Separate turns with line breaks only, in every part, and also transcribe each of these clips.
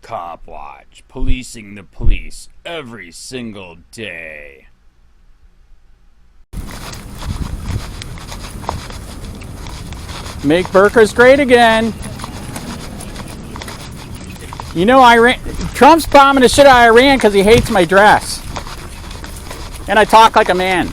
Cop Watch, policing the police every single day.
Make Burkas great again. You know, Trump's bombing the shit out of Iran because he hates my dress. And I talk like a man.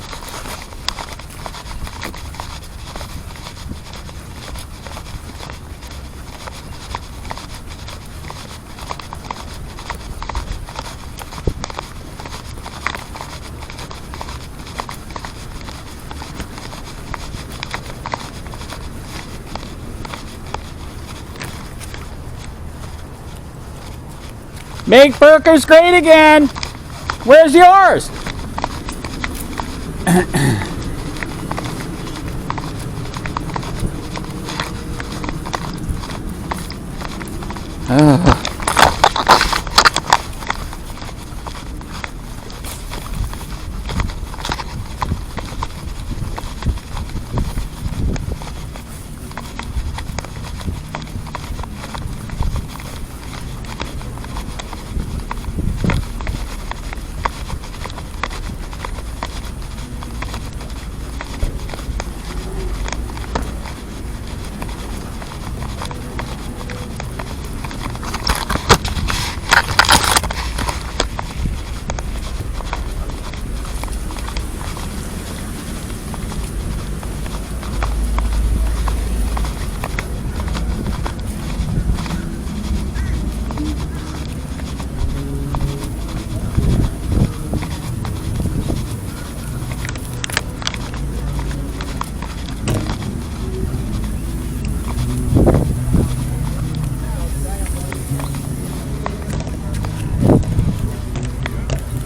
Make Burkas great again. Where's yours?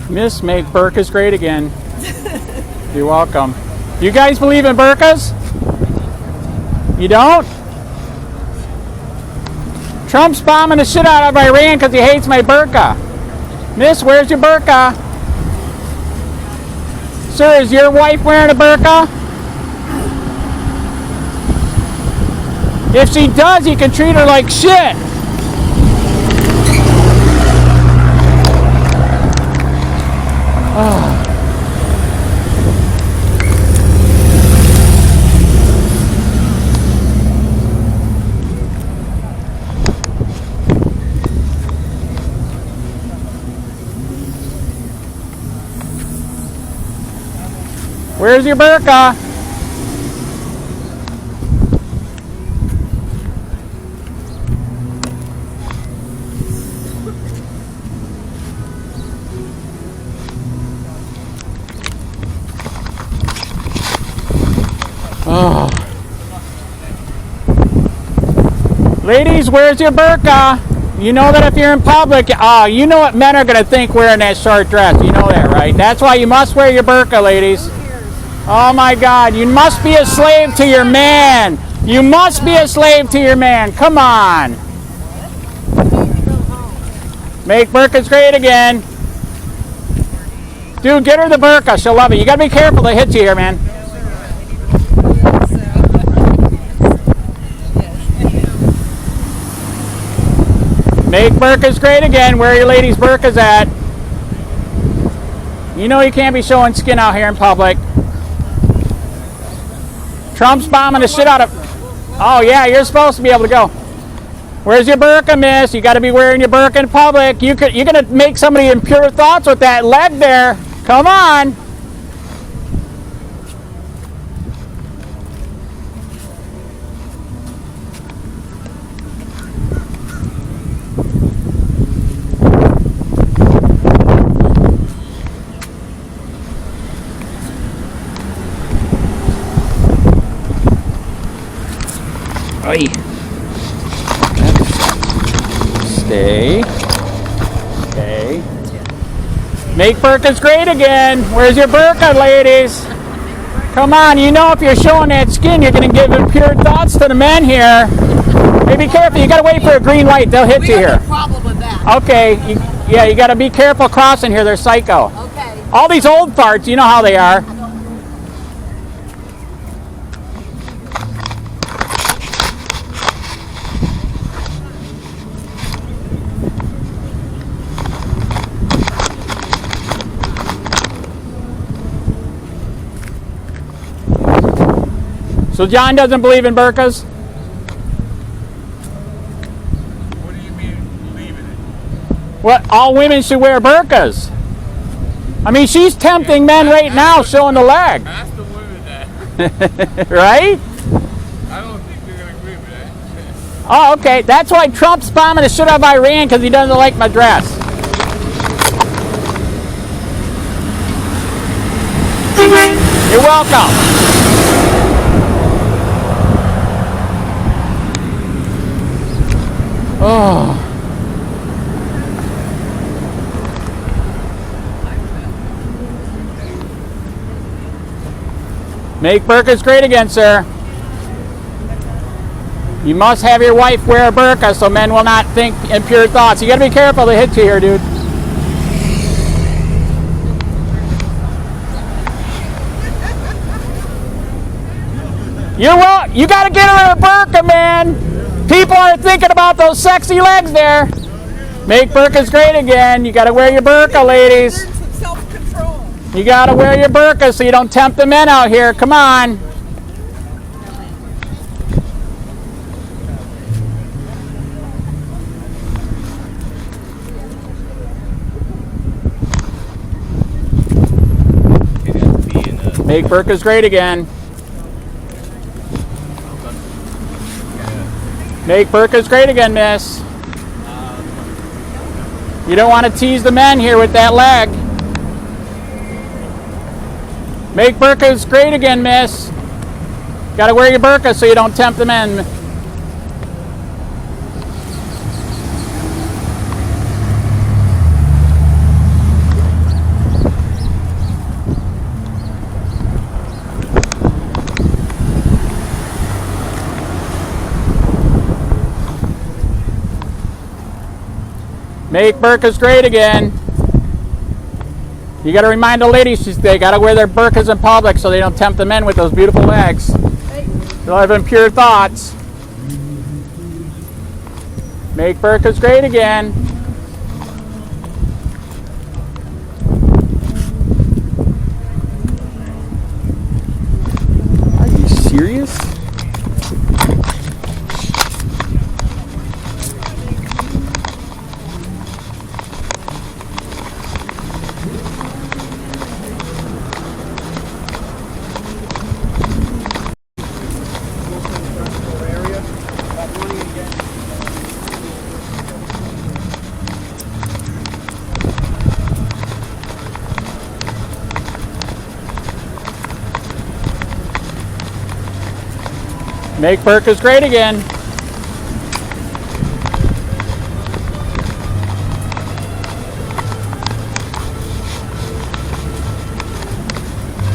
Miss, make Burkas great again. You're welcome. You guys believe in burkas? You don't? Trump's bombing the shit out of Iran because he hates my burqa. Miss, where's your burqa? Sir, is your wife wearing a burqa? If she does, you can treat her like shit. Oh. Where's your burqa? Oh. Ladies, where's your burqa? You know that if you're in public, you know what men are going to think wearing that short dress. You know that, right? That's why you must wear your burqa, ladies. Oh my God, you must be a slave to your man. You must be a slave to your man. Come on. Make burqas great again. Dude, get her the burqa. She'll love it. You got to be careful. They hit you here, man. Make burqas great again. Where are your ladies' burqas at? You know you can't be showing skin out here in public. Trump's bombing the shit out of... Oh yeah, you're supposed to be able to go. Where's your burqa, miss? You got to be wearing your burqa in public. You're going to make somebody impure thoughts with that leg there. Come on.
Oi.
Stay. Stay. Make burqas great again. Where's your burqa, ladies? Come on, you know if you're showing that skin, you're going to give impure thoughts to the men here. Hey, be careful. You got to wait for a green light. They'll hit you here.
We have a problem with that.
Okay. You got to be careful crossing here. They're psycho.
Okay.
All these old farts, you know how they are. So John doesn't believe in burkas?
What do you mean, believe in it?
What? All women should wear burkas. I mean, she's tempting men right now, showing the leg.
Ask the women that.
Right?
I don't think they're going to agree with that.
Oh, okay. That's why Trump's bombing the shit out of Iran, because he doesn't like my dress. You're welcome. Oh. Make burkas great again, sir. You must have your wife wear a burqa so men will not think impure thoughts. You gotta be careful, they hit you here, dude. You gotta get her in a burqa, man. People aren't thinking about those sexy legs there. Make burkas great again. You gotta wear your burqa, ladies.
Self-control.
You gotta wear your burqa so you don't tempt the men out here. Come on. Make burkas great again. Make burkas great again, miss. You don't want to tease the men here with that leg. Make burkas great again, miss. Got to wear your burqa so you don't tempt the men. Make burkas great again. You got to remind the ladies they got to wear their burkas in public so they don't tempt the men with those beautiful legs. They'll have impure thoughts. Make burkas great again. Are you serious? Make burkas great again.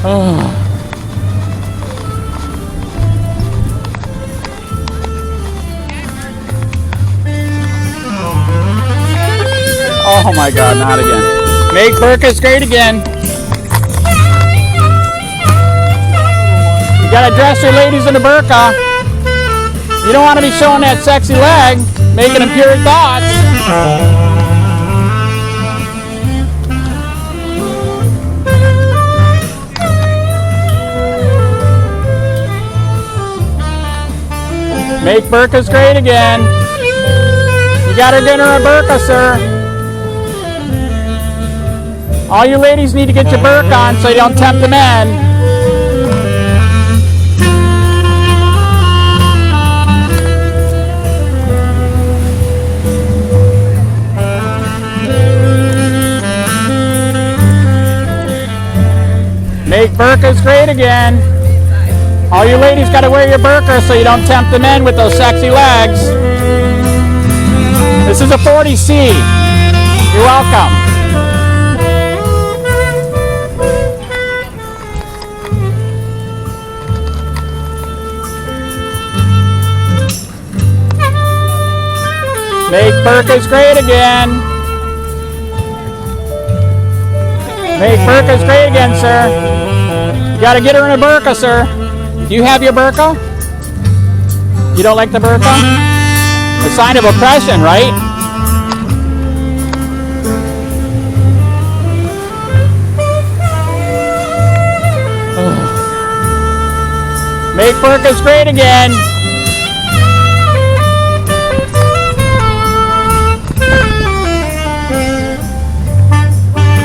Oh. Oh my God, not again. Make burkas great again. You gotta dress your ladies in a burqa. You don't want to be showing that sexy leg, making impure thoughts. Make burkas great again. You gotta get her a burqa, sir. All you ladies need to get your burqa on so you don't tempt the men. Make burkas great again. All you ladies got to wear your burqa so you don't tempt the men with those sexy legs. This is a 40C. You're welcome. Make burkas great again. Make burkas great again, sir. You got to get her in a burqa, sir. Do you have your burqa? You don't like the burqa? A sign of oppression, right? Make burkas great again.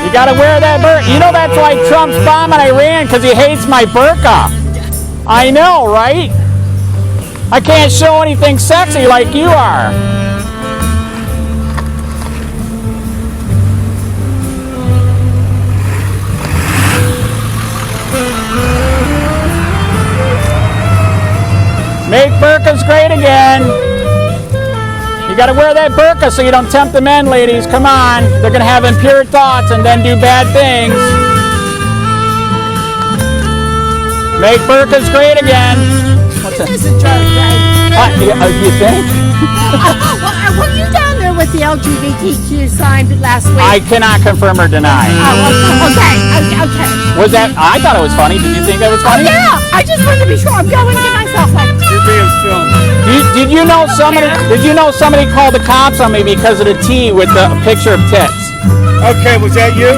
You gotta wear that burqa. You know that's why Trump's bombing Iran, because he hates my burqa. I know, right? I can't show anything sexy like you are. Make burkas great again. You gotta wear that burqa so you don't tempt the men, ladies. Come on. They're gonna have impure thoughts and then do bad things. Make burkas great again. What's that?
This is a joke, right?
You think?
Were you down there with the LGBTQ sign last week?
I cannot confirm or deny.
Oh, okay.
Was that? I thought it was funny. Did you think that was funny?
Yeah, I just wanted to be sure. I'm going to myself like.
You're being filmed.
Did you know somebody? Did you know somebody called the cops on me because of the T with the picture of tits?
Okay, was that you?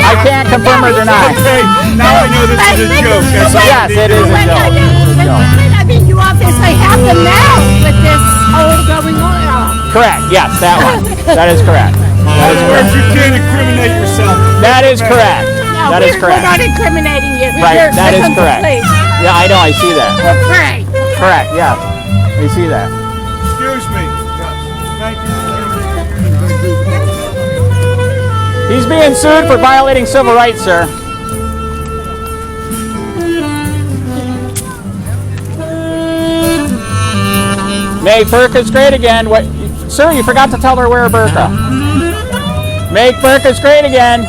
I can't confirm or deny.
Okay, now I know this is a joke. That's all
Yes,
you
it
need to
is a
know.
joke.
I mean, you obviously have them now with this whole going on.
Correct. Yes, that one. That is correct. That is
Or
correct.
if you can't incriminate yourself.
That is correct.
No,
That is
we're not
correct.
incriminating you.
Right.
We're
That is
victims of
correct.
police.
Yeah, I know. I see that.
Right.
Correct. Yeah. I see that.
Excuse me. Thank you.
He's being sued for violating civil rights, sir. Make burkas great again. What, sir? You forgot to tell her to wear a burqa. Make burkas great again.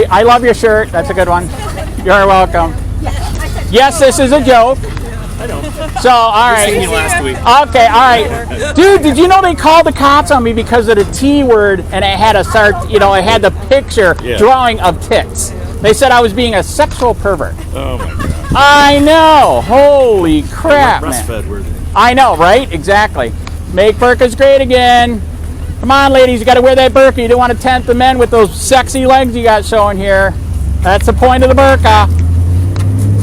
I love your shirt. That's a good one. You're welcome. Yes, this is a joke. So, all right.
Seen you last week.
Okay, all right. Dude, did you know they called the cops on me because of the T word and it had it had the picture drawing of tits. They said I was being a sexual pervert.
Oh my god.
I know. Holy crap, man.
Breastfed were they?
I know, right? Exactly. Make burkas great again. Come on, ladies, you got to wear that burqa. You don't want to tempt the men with those sexy legs you got showing here. That's the point of the burqa.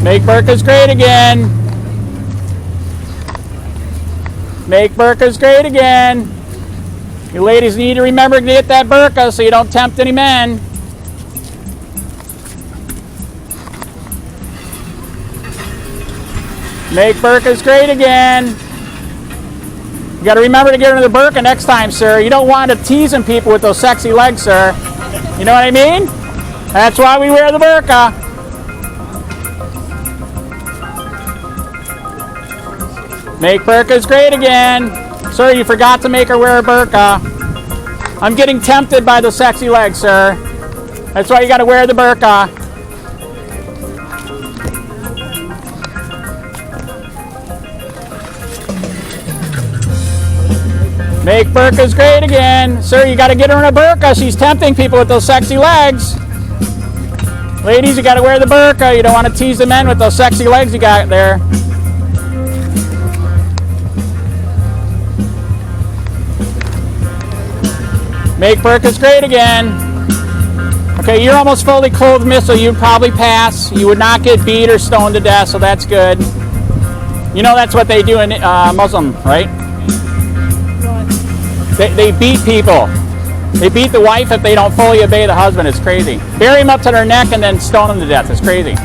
Make burkas great again. Make burkas great again. You ladies need to remember to get that burqa so you don't tempt any men. Make burkas great again. You got to remember to get rid of the burqa next time, sir. You don't want to teasing people with those sexy legs, sir. You know what I mean? That's why we wear the burqa. Make burkas great again. Sir, you forgot to make her wear a burqa. I'm getting tempted by the sexy legs, sir. That's why you got to wear the burqa. Make burkas great again. Sir, you got to get her in a burqa. She's tempting people with those sexy legs. Ladies, you got to wear the burqa. You don't want to tease the men with those sexy legs you got there. Make burkas great again. Okay, you're almost fully clothed, miss, so you'd probably pass. You would not get beat or stoned to death, so that's good. You know that's what they do in Muslim, right? They beat people. They beat the wife if they don't fully obey the husband. It's crazy. Bury him up to their neck and then stone them to death. It's crazy.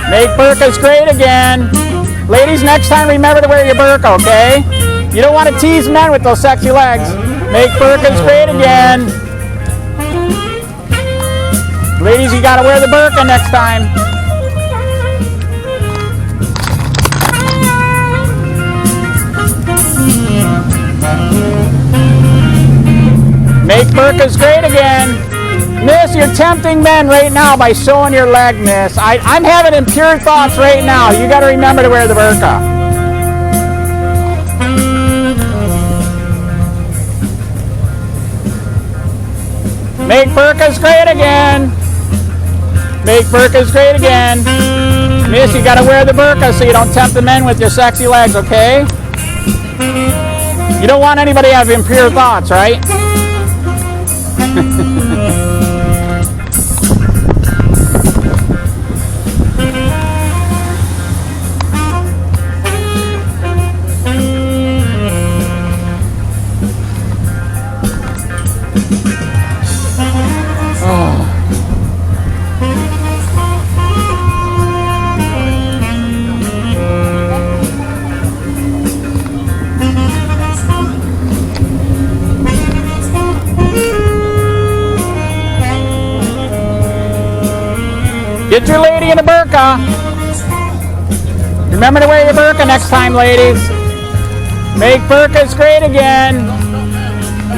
Make burkas great again. Ladies, next time remember to wear your burqa, okay? You don't want to tease men with those sexy legs. Make burkas great again. Ladies, you got to wear the burqa next time. Make burkas great again. Miss, you're tempting men right now by showing your leg, miss. I'm having impure thoughts right now. You got to remember to wear the burqa. Make burkas great again. Make burkas great again. Miss, you got to wear the burqa so you don't tempt the men with your sexy legs, okay? You don't want anybody to have impure thoughts, right? Get your lady in a burqa. Remember to wear your burqa next time, ladies. Make burqas great again.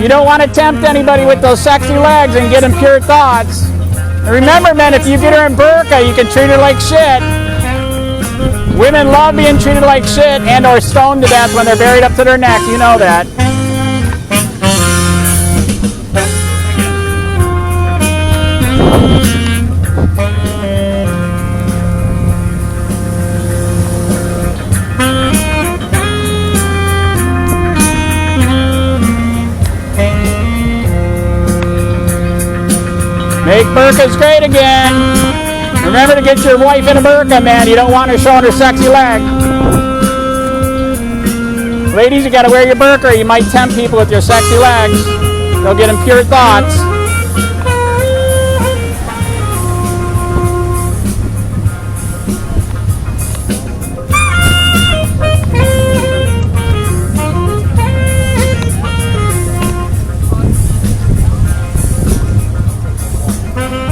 You don't want to tempt anybody with those sexy legs and get them pure thoughts. And remember, men, if you get her in burqa, you can treat her like shit. Women love being treated like shit and or stoned to death when they're buried up to their neck. You know that. Make burqas great again. Remember to get your wife in a burqa, man. You don't want her showing her sexy leg. Ladies, you gotta wear your burqa or you might tempt people with your sexy legs. They'll get them pure thoughts.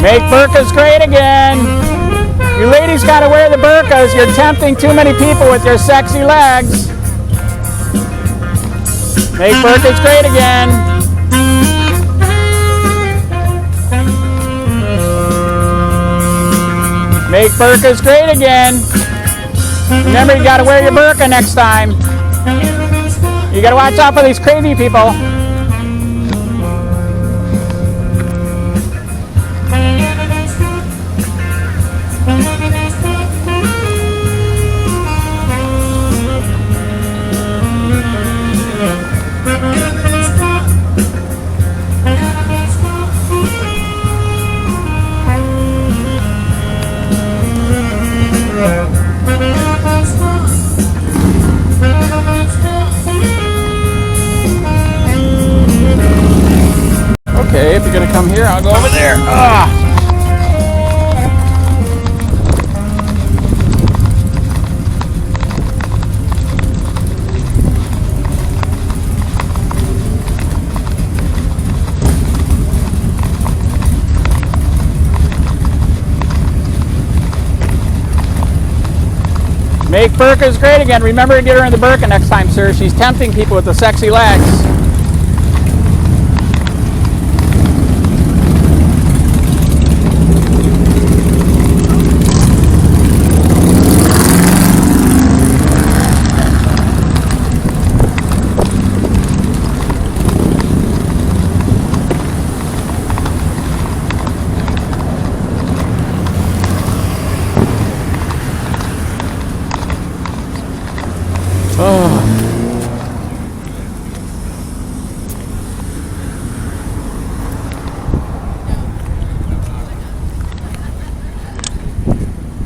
Make burqas great again. You ladies gotta wear the burqas. You're tempting too many people with your sexy legs. Make burqas great again. Make burqas great again. Remember, you gotta wear your burqa next time. You gotta watch out for these crazy people. Okay, if you're gonna come here, I'll go over there. Make burqas great again. Remember to get her in the burqa next time, sir. She's tempting people with the sexy legs.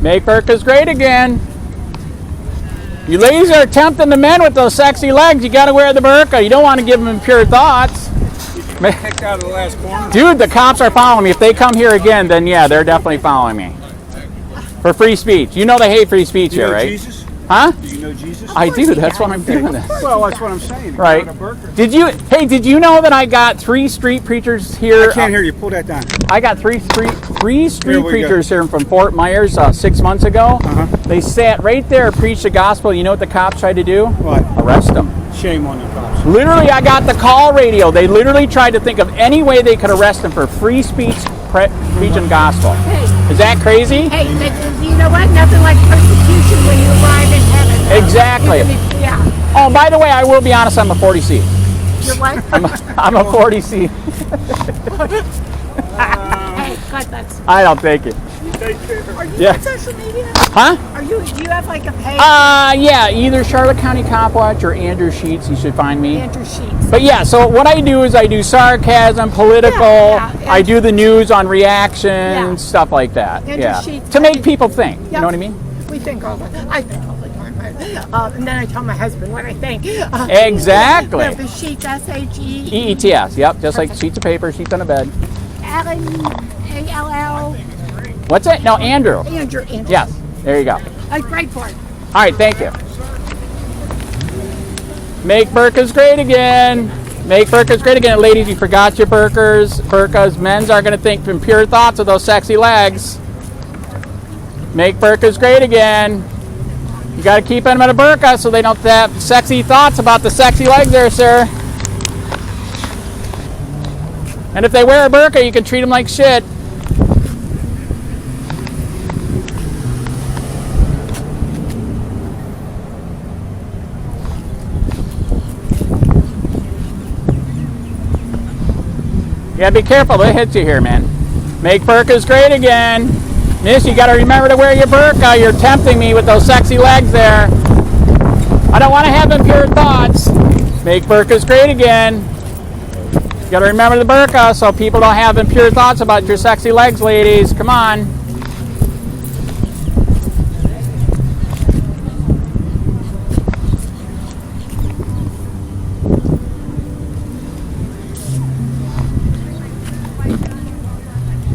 Make burqas great again. You ladies are tempting the men with those sexy legs. You got to wear the burqa. You don't want to give them pure thoughts.
Kicked out of the last corner.
Dude, the cops are following me. If they come here again, then yeah, they're definitely following me. For free speech. You know they hate free speech here, right?
Jesus?
Huh?
Do you know Jesus?
I do. That's why I'm doing this.
Well, that's what I'm saying.
Right. Did you know that I got 3 street preachers here?
I can't hear you. Pull that down.
I got three street preachers here from Fort Myers 6 months ago. They sat right there, preached the gospel. You know what the cops tried to do?
What?
Arrest them.
Shame on you, cops.
Literally, I got the call radio. They literally tried to think of any way they could arrest them for free speech preaching gospel.
Hey.
Is that crazy?
Hey, you know what? Nothing like persecution when you arrive in heaven.
Exactly.
Yeah.
Oh, by the way, I will be honest, I'm a 40C.
You're what?
I'm a 40C.
Hey, God, that's...
I don't take it.
Are you
Yeah.
on social media?
Huh?
Do you have like a page?
Yeah, either Charlotte County Cop Watch or Andrew Sheets. You should find me.
Andrew Sheets.
But yeah, so what I do is I do sarcasm, political.
Yeah.
I do the news on reactions,
Yeah.
stuff like that.
Andrew
Yeah,
Sheets.
to make people think.
Yeah.
You know what I mean?
We think all the time. I think all the time. And then I tell my husband what I think.
Exactly.
The Sheets, S-H-E.
EETS. Yep, just like sheets of paper, sheets on a bed.
Allen, A-L-L.
What's it? No, Andrew.
Andrew.
Yes. There you go.
Great board.
All right, thank you. Make Burkas great again. Make Burkas great again. Ladies, you forgot your Burkas. Men's are going to think from pure thoughts of those sexy legs. Make Burkas great again. You got to keep them in a burqa so they don't have sexy thoughts about the sexy legs there, sir. And if they wear a burqa, you can treat them like shit. Yeah, be careful. They hit you here, man. Make burqas great again. Miss, you got to remember to wear your burqa. You're tempting me with those sexy legs there. I don't want to have impure thoughts. Make burqas great again. You got to remember the burqa so people don't have impure thoughts about your sexy legs, ladies. Come on.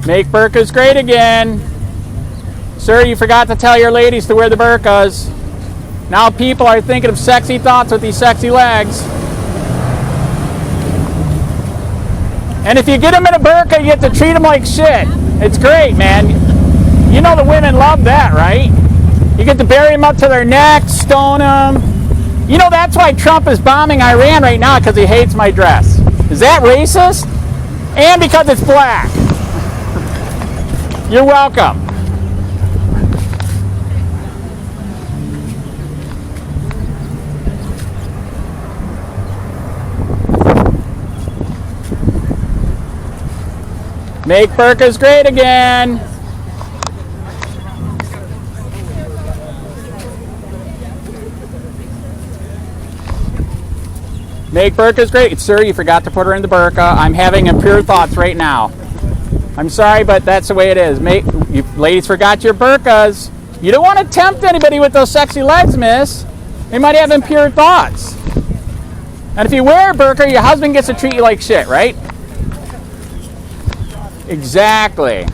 Make burqas great again. Sir, you forgot to tell your ladies to wear the burqas. Now people are thinking of sexy thoughts with these sexy legs. And if you get them in a burqa, you get to treat them like shit. It's great, man. You know the women love that, right? You get to bury them up to their necks, stone them. You know that's why Trump is bombing Iran right now, because he hates my dress. Is that racist? And because it's black. You're welcome. Make burqas great again. Make burqas great. Sir, you forgot to put her in the burqa. I'm having impure thoughts right now. I'm sorry, but that's the way it is. You ladies forgot your burqas. You don't want to tempt anybody with those sexy legs, miss. They might have impure thoughts. And if you wear a burqa, your husband gets to treat you like shit, right? Exactly.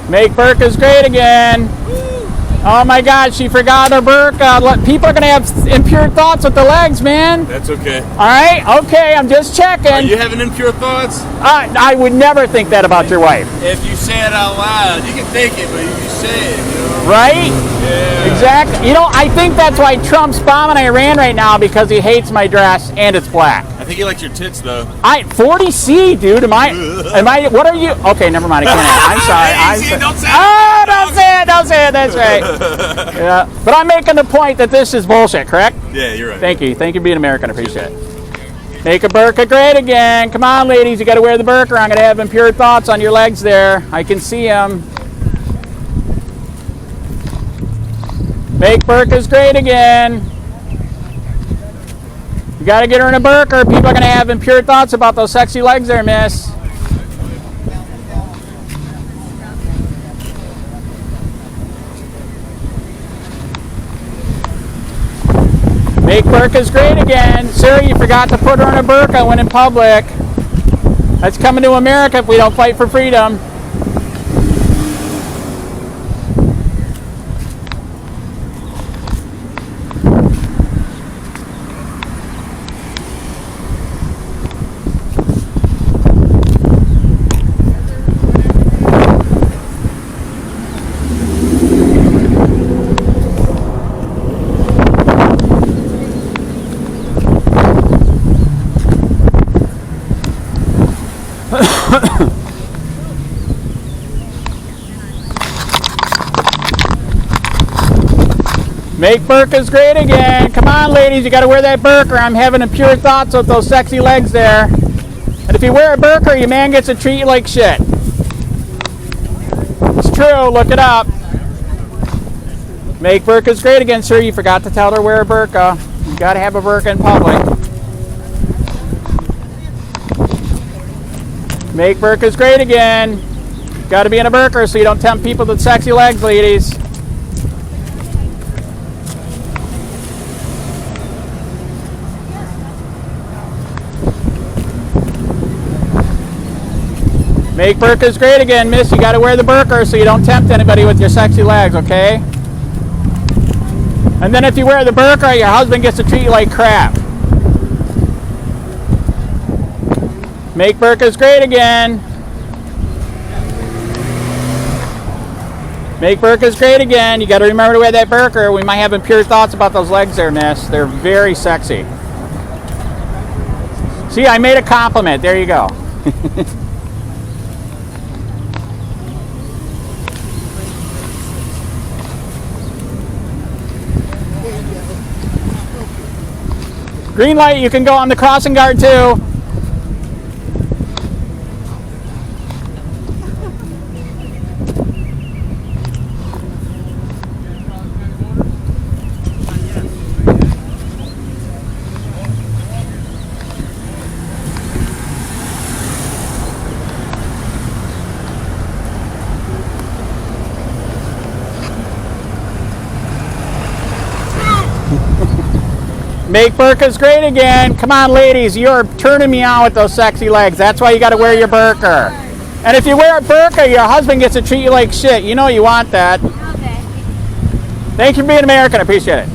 Make burqas great again. Oh my God, she forgot her burqa. People are going to have impure thoughts with the legs, man.
That's okay.
All right? Okay, I'm just checking.
Are you having impure thoughts?
I would never think that about your wife.
If you say it out loud, you can think it, but you say it, you know?
Right?
Yeah.
Exactly. You know, I think that's why Trump's bombing Iran right now, because he hates my dress and it's black.
I think he likes your tits, though.
40C, dude. Am I, what are you? Okay, never mind. I can't. I'm sorry.
Easy, don't say it.
Oh, don't say it. Don't say it. That's right. Yeah. But I'm making the point that this is bullshit, correct?
Yeah, you're right.
Thank you. Thank you for being American. I appreciate it. Make a burqa great again. Come on, ladies. You got to wear the burqa. I'm going to have impure thoughts on your legs there. I can see them. Make burqas great again. You got to get her in a burqa. People are going to have impure thoughts about those sexy legs there, miss. Make burqas great again. Sir, you forgot to put her in a burqa when in public. That's coming to America if we don't fight for freedom. Make burkas great again. Come on, ladies, you got to wear that burqa. I'm having impure thoughts with those sexy legs there. And if you wear a burqa, your man gets to treat you like shit. It's true. Look it up. Make burkas great again, sir. You forgot to tell her to wear a burqa. You got to have a burqa in public. Make burkas great again. Got to be in a burqa so you don't tempt people with sexy legs, ladies. Make burkas great again, miss. You got to wear the burqa so you don't tempt anybody with your sexy legs, okay? And then if you wear the burqa, your husband gets to treat you like crap. Make burkas great again. Make burkas great again. You got to remember to wear that burqa. We might have impure thoughts about those legs there, miss. They're very sexy. See, I made a compliment. There you go. Green light, you can go on the crossing guard too. Make burkas great again. Come on, ladies, you're turning me on with those sexy legs. That's why you got to wear your burqa. And if you wear a burqa, your husband gets to treat you like shit. You know you want that.
Okay.
Thank you for being American. I appreciate it.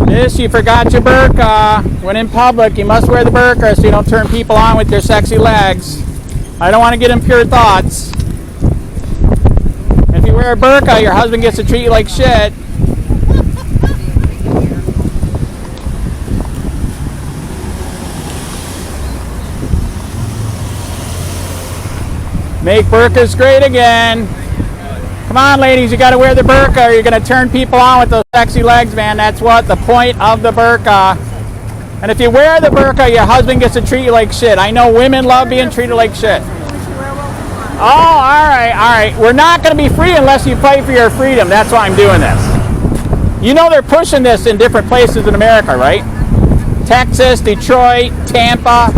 Miss, you forgot your burqa. When in public, you must wear the burqa so you don't turn people on with your sexy legs. I don't want to get impure thoughts. If you wear a burqa, your husband gets to treat you like shit. Make burqas great again. Come on, ladies, you got to wear the burqa or you're going to turn people on with those sexy legs, man. That's what the point of the burqa. And if you wear the burqa, your husband gets to treat you like shit. I know women love being treated like shit. Oh, all right. We're not going to be free unless you fight for your freedom. That's why I'm doing this. You know they're pushing this in different places in America, right? Texas, Detroit, Tampa.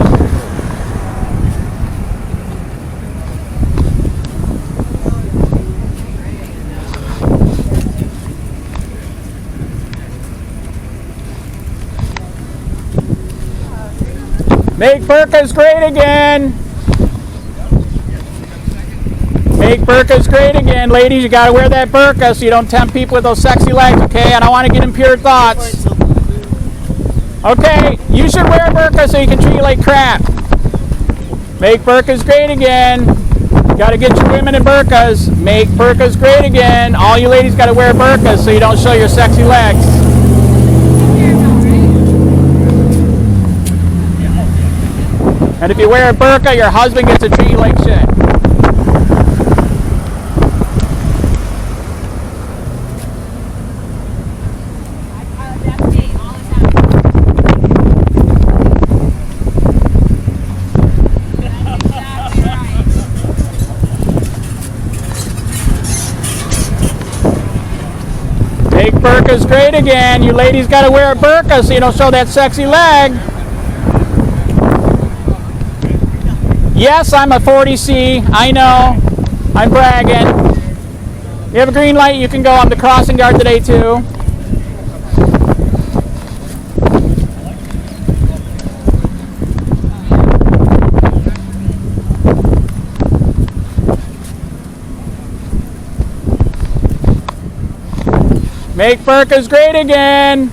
Make burqas great again. Make burqas great again. Ladies, you got to wear that burqa so you don't tempt people with those sexy legs, okay? I don't want to get impure thoughts. Okay, you should wear a burqa so you can treat you like crap. Make burqas great again. You got to get your women in burqas. Make burqas great again. All you ladies got to wear burqas so you don't show your sexy legs. And if you wear a burqa, your husband gets to treat you like shit. Make burqas great again. You ladies got to wear a burqa so you don't show that sexy leg. Yes, I'm a 40C. I know. I'm bragging. You have a green light, you can go on the crossing guard today too. Make burkas great again.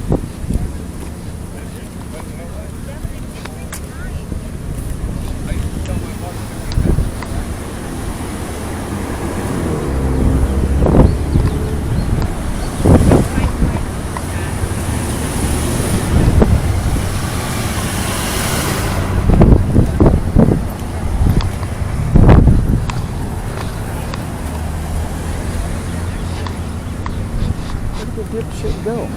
Where did the dipshit go?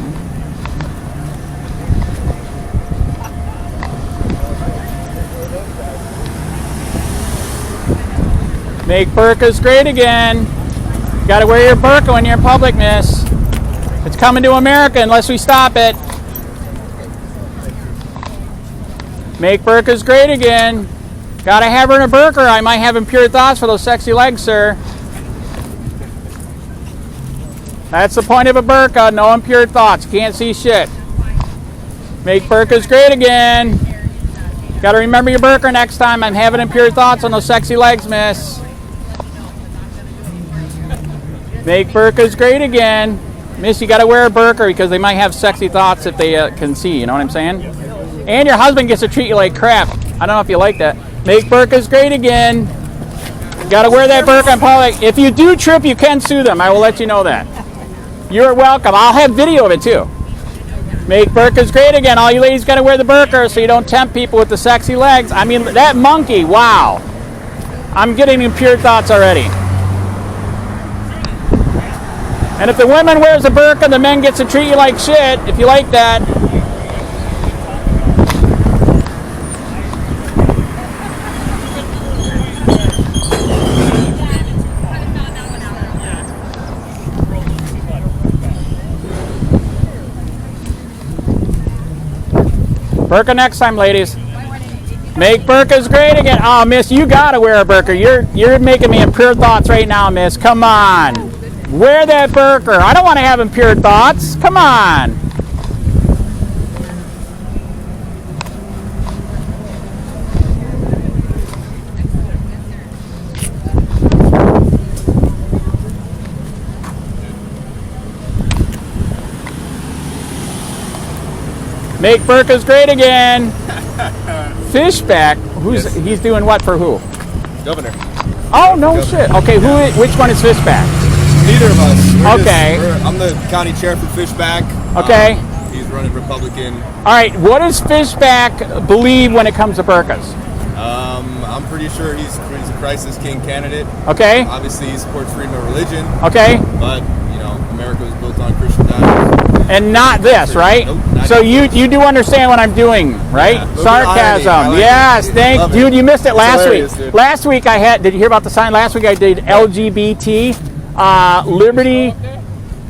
Make burkas great again. You gotta wear your burqa when you're in public, miss. It's coming to America unless we stop it. Make burkas great again. Gotta have her in a burqa or I might have impure thoughts for those sexy legs, sir. That's the point of a burqa, no impure thoughts. Can't see shit. Make burkas great again. Gotta remember your burqa next time. I'm having impure thoughts on those sexy legs, miss. Make burkas great again. Miss, you gotta wear a burqa because they might have sexy thoughts if they can see, you know what I'm saying? And your husband gets to treat you like crap. I don't know if you like that. Make burkas great again. You gotta wear that burqa in public. If you do trip, you can sue them. I will let you know that. You're welcome. I'll have video of it too. Make burkas great again. All you ladies gotta wear the burqa so you don't tempt people with the sexy legs. I mean, that monkey, wow. I'm getting impure thoughts already. And if the woman wears a burqa, the men get to treat you like shit, if you like that. Burqa next time, ladies. Make burqas great again. Oh, miss, you gotta wear a burqa. You're making me impure thoughts right now, miss. Come on. Wear that burqa. I don't want to have impure thoughts. Come on. Make burqas great again. Fishback. He's doing what for who?
Governor.
Oh no shit. Okay, which one is Fishback?
Neither of us.
Okay.
I'm the county chair for Fishback.
Okay.
He's running Republican.
All right. What does Fishback believe when it comes to burqas?
I'm pretty sure he's a crisis king candidate.
Okay.
Obviously, he supports freedom of religion.
Okay.
But America was built on Christian values.
And not this, right?
Nope, not
so
this.
you do understand what I'm doing, right?
Yeah,
Sarcasm.
like
yes,
it.
dude. You missed it last week.
Dude.
Last week I had. Did you hear about the sign? Last week I did LGBT, liberty,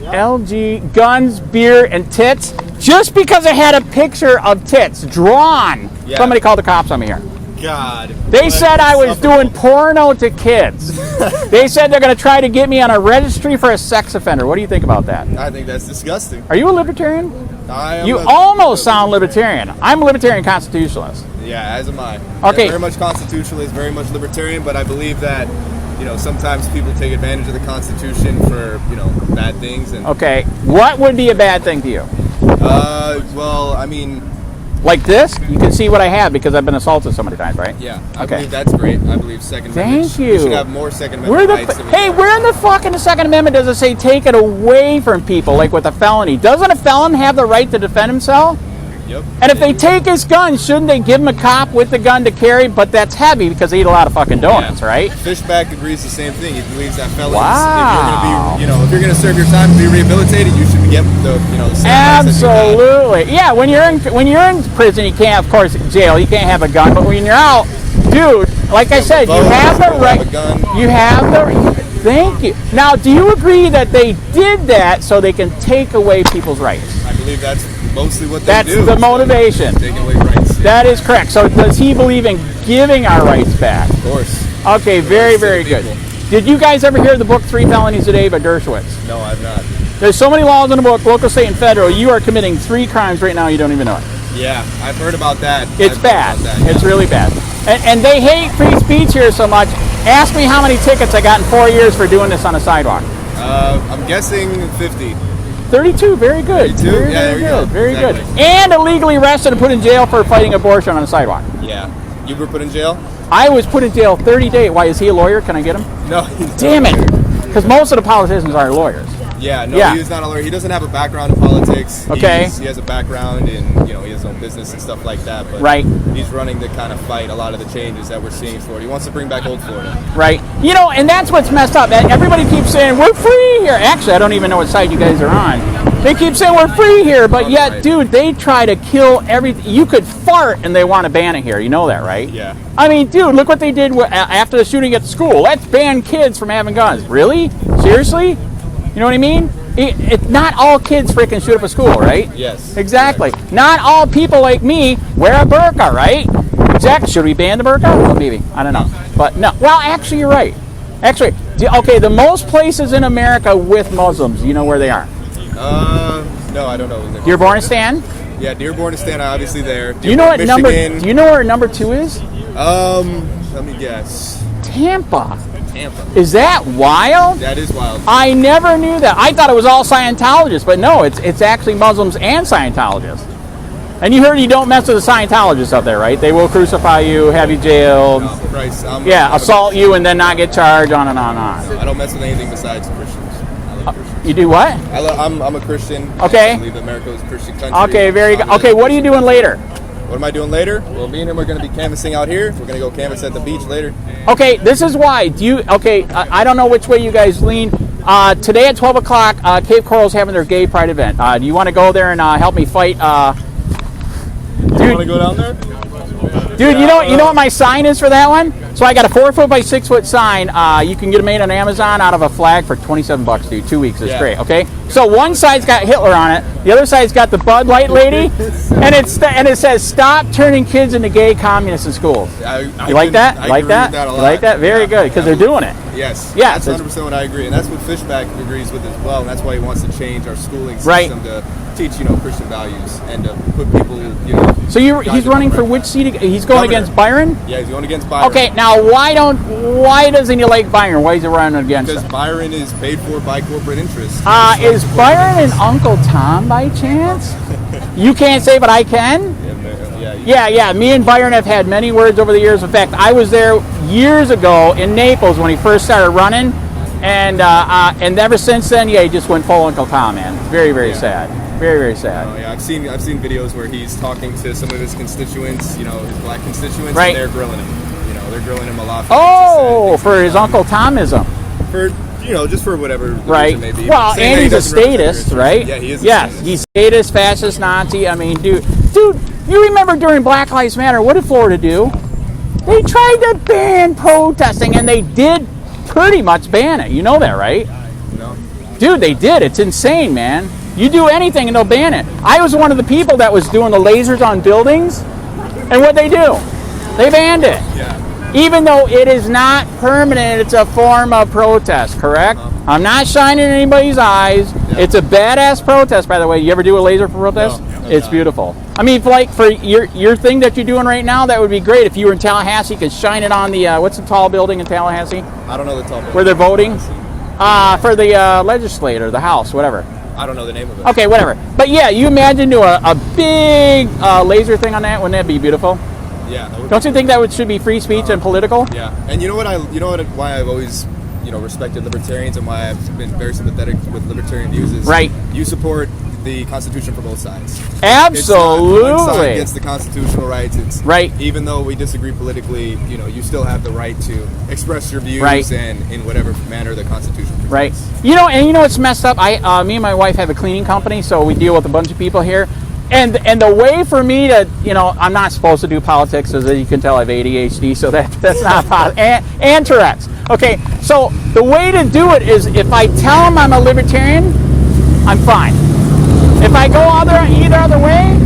LG, guns, beer, and tits. Just because it had a picture of tits drawn.
Yeah.
Somebody called the cops on me here.
God.
They said I was doing porno to kids. They said they're going to try to get me on a registry for a sex offender. What do you think about that?
I think that's disgusting.
Are you a libertarian?
I am
You almost sound libertarian. I'm a libertarian constitutionalist.
Yeah, as am I.
Okay.
Yeah, very much constitutionalist, very much libertarian, but I believe that, sometimes people take advantage of the Constitution for, bad things. And
Okay. What would be a bad thing to you? Like this? You can see what I have because I've been assaulted so many times, right?
Yeah, I
Okay.
believe that's great. I believe Second Amendment.
Thank you.
We should have more Second Amendment rights than we have.
Where in the fuck in the Second Amendment does it say take it away from people, like with a felony? Doesn't a felon have the right to defend himself?
Yep.
And if they take his gun, shouldn't they give him a cop with the gun to carry? But that's heavy because they eat a lot of fucking donuts, right?
Fishback agrees the same thing. He believes that felons,
Wow.
if you're going to serve your time and be rehabilitated, you should get the same rights that you have.
Absolutely. Yeah, when you're in prison, you can't, of course, jail. You can't have a gun. But when you're out, dude, like I said, you have the right. You have the. Thank you. Now, do you agree that they did that so they can take away people's rights?
I believe that's mostly what they
That's
do.
the motivation.
Taking away rights.
That is correct. So does he believe in giving our rights back?
Of course.
Okay, very, very good. Did you guys ever hear the book 3 Felonies a Day by Dershowitz?
No, I've not.
There's so many laws in the book, local, state, and federal. You are committing 3 crimes right now. You don't even know it.
Yeah, I've heard about that.
It's bad. It's really bad. And they hate free speech here so much. Ask me how many tickets I got in 4 years for doing this on a sidewalk.
I'm guessing 50.
32, very good.
32?
Very,
Yeah, there
very
you
good.
go.
Very
Exactly.
good. And illegally arrested and put in jail for fighting abortion on the sidewalk.
Yeah. You were put in jail?
I was put in jail 30 days. Why, is he a lawyer? Can I get him?
No. He's
Damn
not.
it. Because most of the politicians are lawyers.
Yeah, no,
Yeah.
he's not a lawyer. He doesn't have a background in politics.
Okay.
He has a background in, he has his own business and stuff like that. But
Right.
he's running to kind of fight a lot of the changes that we're seeing in Florida. He wants to bring back old Florida.
Right. And that's what's messed up. Everybody keeps saying, we're free here. Actually, I don't even know what side you guys are on. They keep saying we're free here, but yet,
Right.
dude, they try to kill everything. You could fart and they want to ban it here. You know that, right?
Yeah.
I mean, dude, look what they did after the shooting at the school. Let's ban kids from having guns. Really? Seriously? You know what I mean? Not all kids freaking shoot up a school, right?
Yes.
Exactly. Not all people like me wear a burqa, right? Exactly. Should we ban the burqa? Well, maybe. I don't know. But no. Well, actually, you're right. Actually, okay, the most places in America with Muslims, you know where they are?
No, I don't know.
Dearbornistan?
Yeah, Dearbornistan, obviously there.
Do you know what
Michigan.
Do you know where number 2 is?
Let me guess.
Tampa.
Tampa.
Is that wild?
That is wild.
I never knew that. I thought it was all Scientologists, but no, it's actually Muslims and Scientologists. And you heard you don't mess with the Scientologists up there, right? They will crucify you, have you jailed,
No, Christ,
assault you and then not get charged, on and on and on.
I don't mess with anything besides Christians. I love Christians.
You do what?
I'm a Christian.
Okay.
I believe America is a Christian country.
Okay, very good. Okay, what are you doing later?
What am I doing later? Well, me and him are going to be canvassing out here. We're going to go canvass at the beach later.
Okay, this is why. I don't know which way you guys lean. Today at 12 o'clock, Cape Coral's having their gay pride event. Do you want to go there and help me fight?
You want to go down there?
Dude, you know what my sign is for that one? So I got a 4 foot by 6 foot sign. You can get it made on Amazon out of a flag for $27, dude. 2 weeks. It's great. Okay. So one side's got Hitler on it. The other side's got the Bud Light lady, and it says "Stop turning kids into gay communists in schools." You like that?
I
like
agree
that?
with that a
You
lot.
like that? Very good, because they're doing it.
Yes.
Yes.
That's 100% what I agree, and that's what Fishback agrees with as well, and that's why he wants to change our schooling
Right.
system to teach, Christian values and to put people,
So he's running for which seat? He's going
Governor.
against Byron.
Yeah, he's going against Byron.
Okay, now why doesn't he like Byron? Why is he running against
Because
him?
Byron is paid for by corporate interests.
Is Byron an Uncle Tom by chance? You can't say, but I can. Yeah. Me and Byron have had many words over the years. In fact, I was there years ago in Naples when he first started running, and ever since then, he just went full Uncle Tom, man. Very, very sad. Very, very sad.
Oh, yeah, I've seen videos where he's talking to some of his constituents, his black constituents,
Right.
and they're grilling him. They're grilling him a lot.
For his Uncle Tomism.
For just for whatever the
Right.
reason may be.
Well,
Saying
and
that he
he's a
doesn't represent their
statist,
interests.
right?
Yeah, he is.
Yes, he's statist, fascist, Nazi. I mean, dude, you remember during Black Lives Matter, what did Florida do? They tried to ban protesting, and they did pretty much ban it. You know that, right?
No.
Dude, they did. It's insane, man. You do anything and they'll ban it. I was one of the people that was doing the lasers on buildings, and what'd they do? They banned it.
Yeah.
Even though it is not permanent, it's a form of protest, correct? I'm not shining in anybody's eyes.
Yeah.
It's a badass protest, by the way. You ever do a laser for protest?
No.
It's beautiful. I mean, for your thing that you're doing right now, that would be great. If you were in Tallahassee, you could shine it on the, what's the tall building in Tallahassee?
I don't know the tall building.
Where they're voting? For the legislator, the House, whatever.
I don't know the name of it.
Okay, whatever. But yeah, you imagine do a big laser thing on that. Wouldn't that be beautiful?
Yeah. That would
Don't you think that should be free speech and political?
Yeah. And why I've always respected libertarians and why I've been very sympathetic with libertarian views is
Right.
You support the Constitution for both sides.
Absolutely.
It's not one side gets the constitutional rights. It's
Right.
Even though we disagree politically, you still have the right to express your views
Right.
and in whatever manner the Constitution presents.
Right. You know what's messed up? Me and my wife have a cleaning company, so we deal with a bunch of people here. And the way for me to, I'm not supposed to do politics, as you can tell I have ADHD, so that's not possible. And Tourette's. Okay, so the way to do it is if I tell them I'm a libertarian, I'm fine. If I go either other way,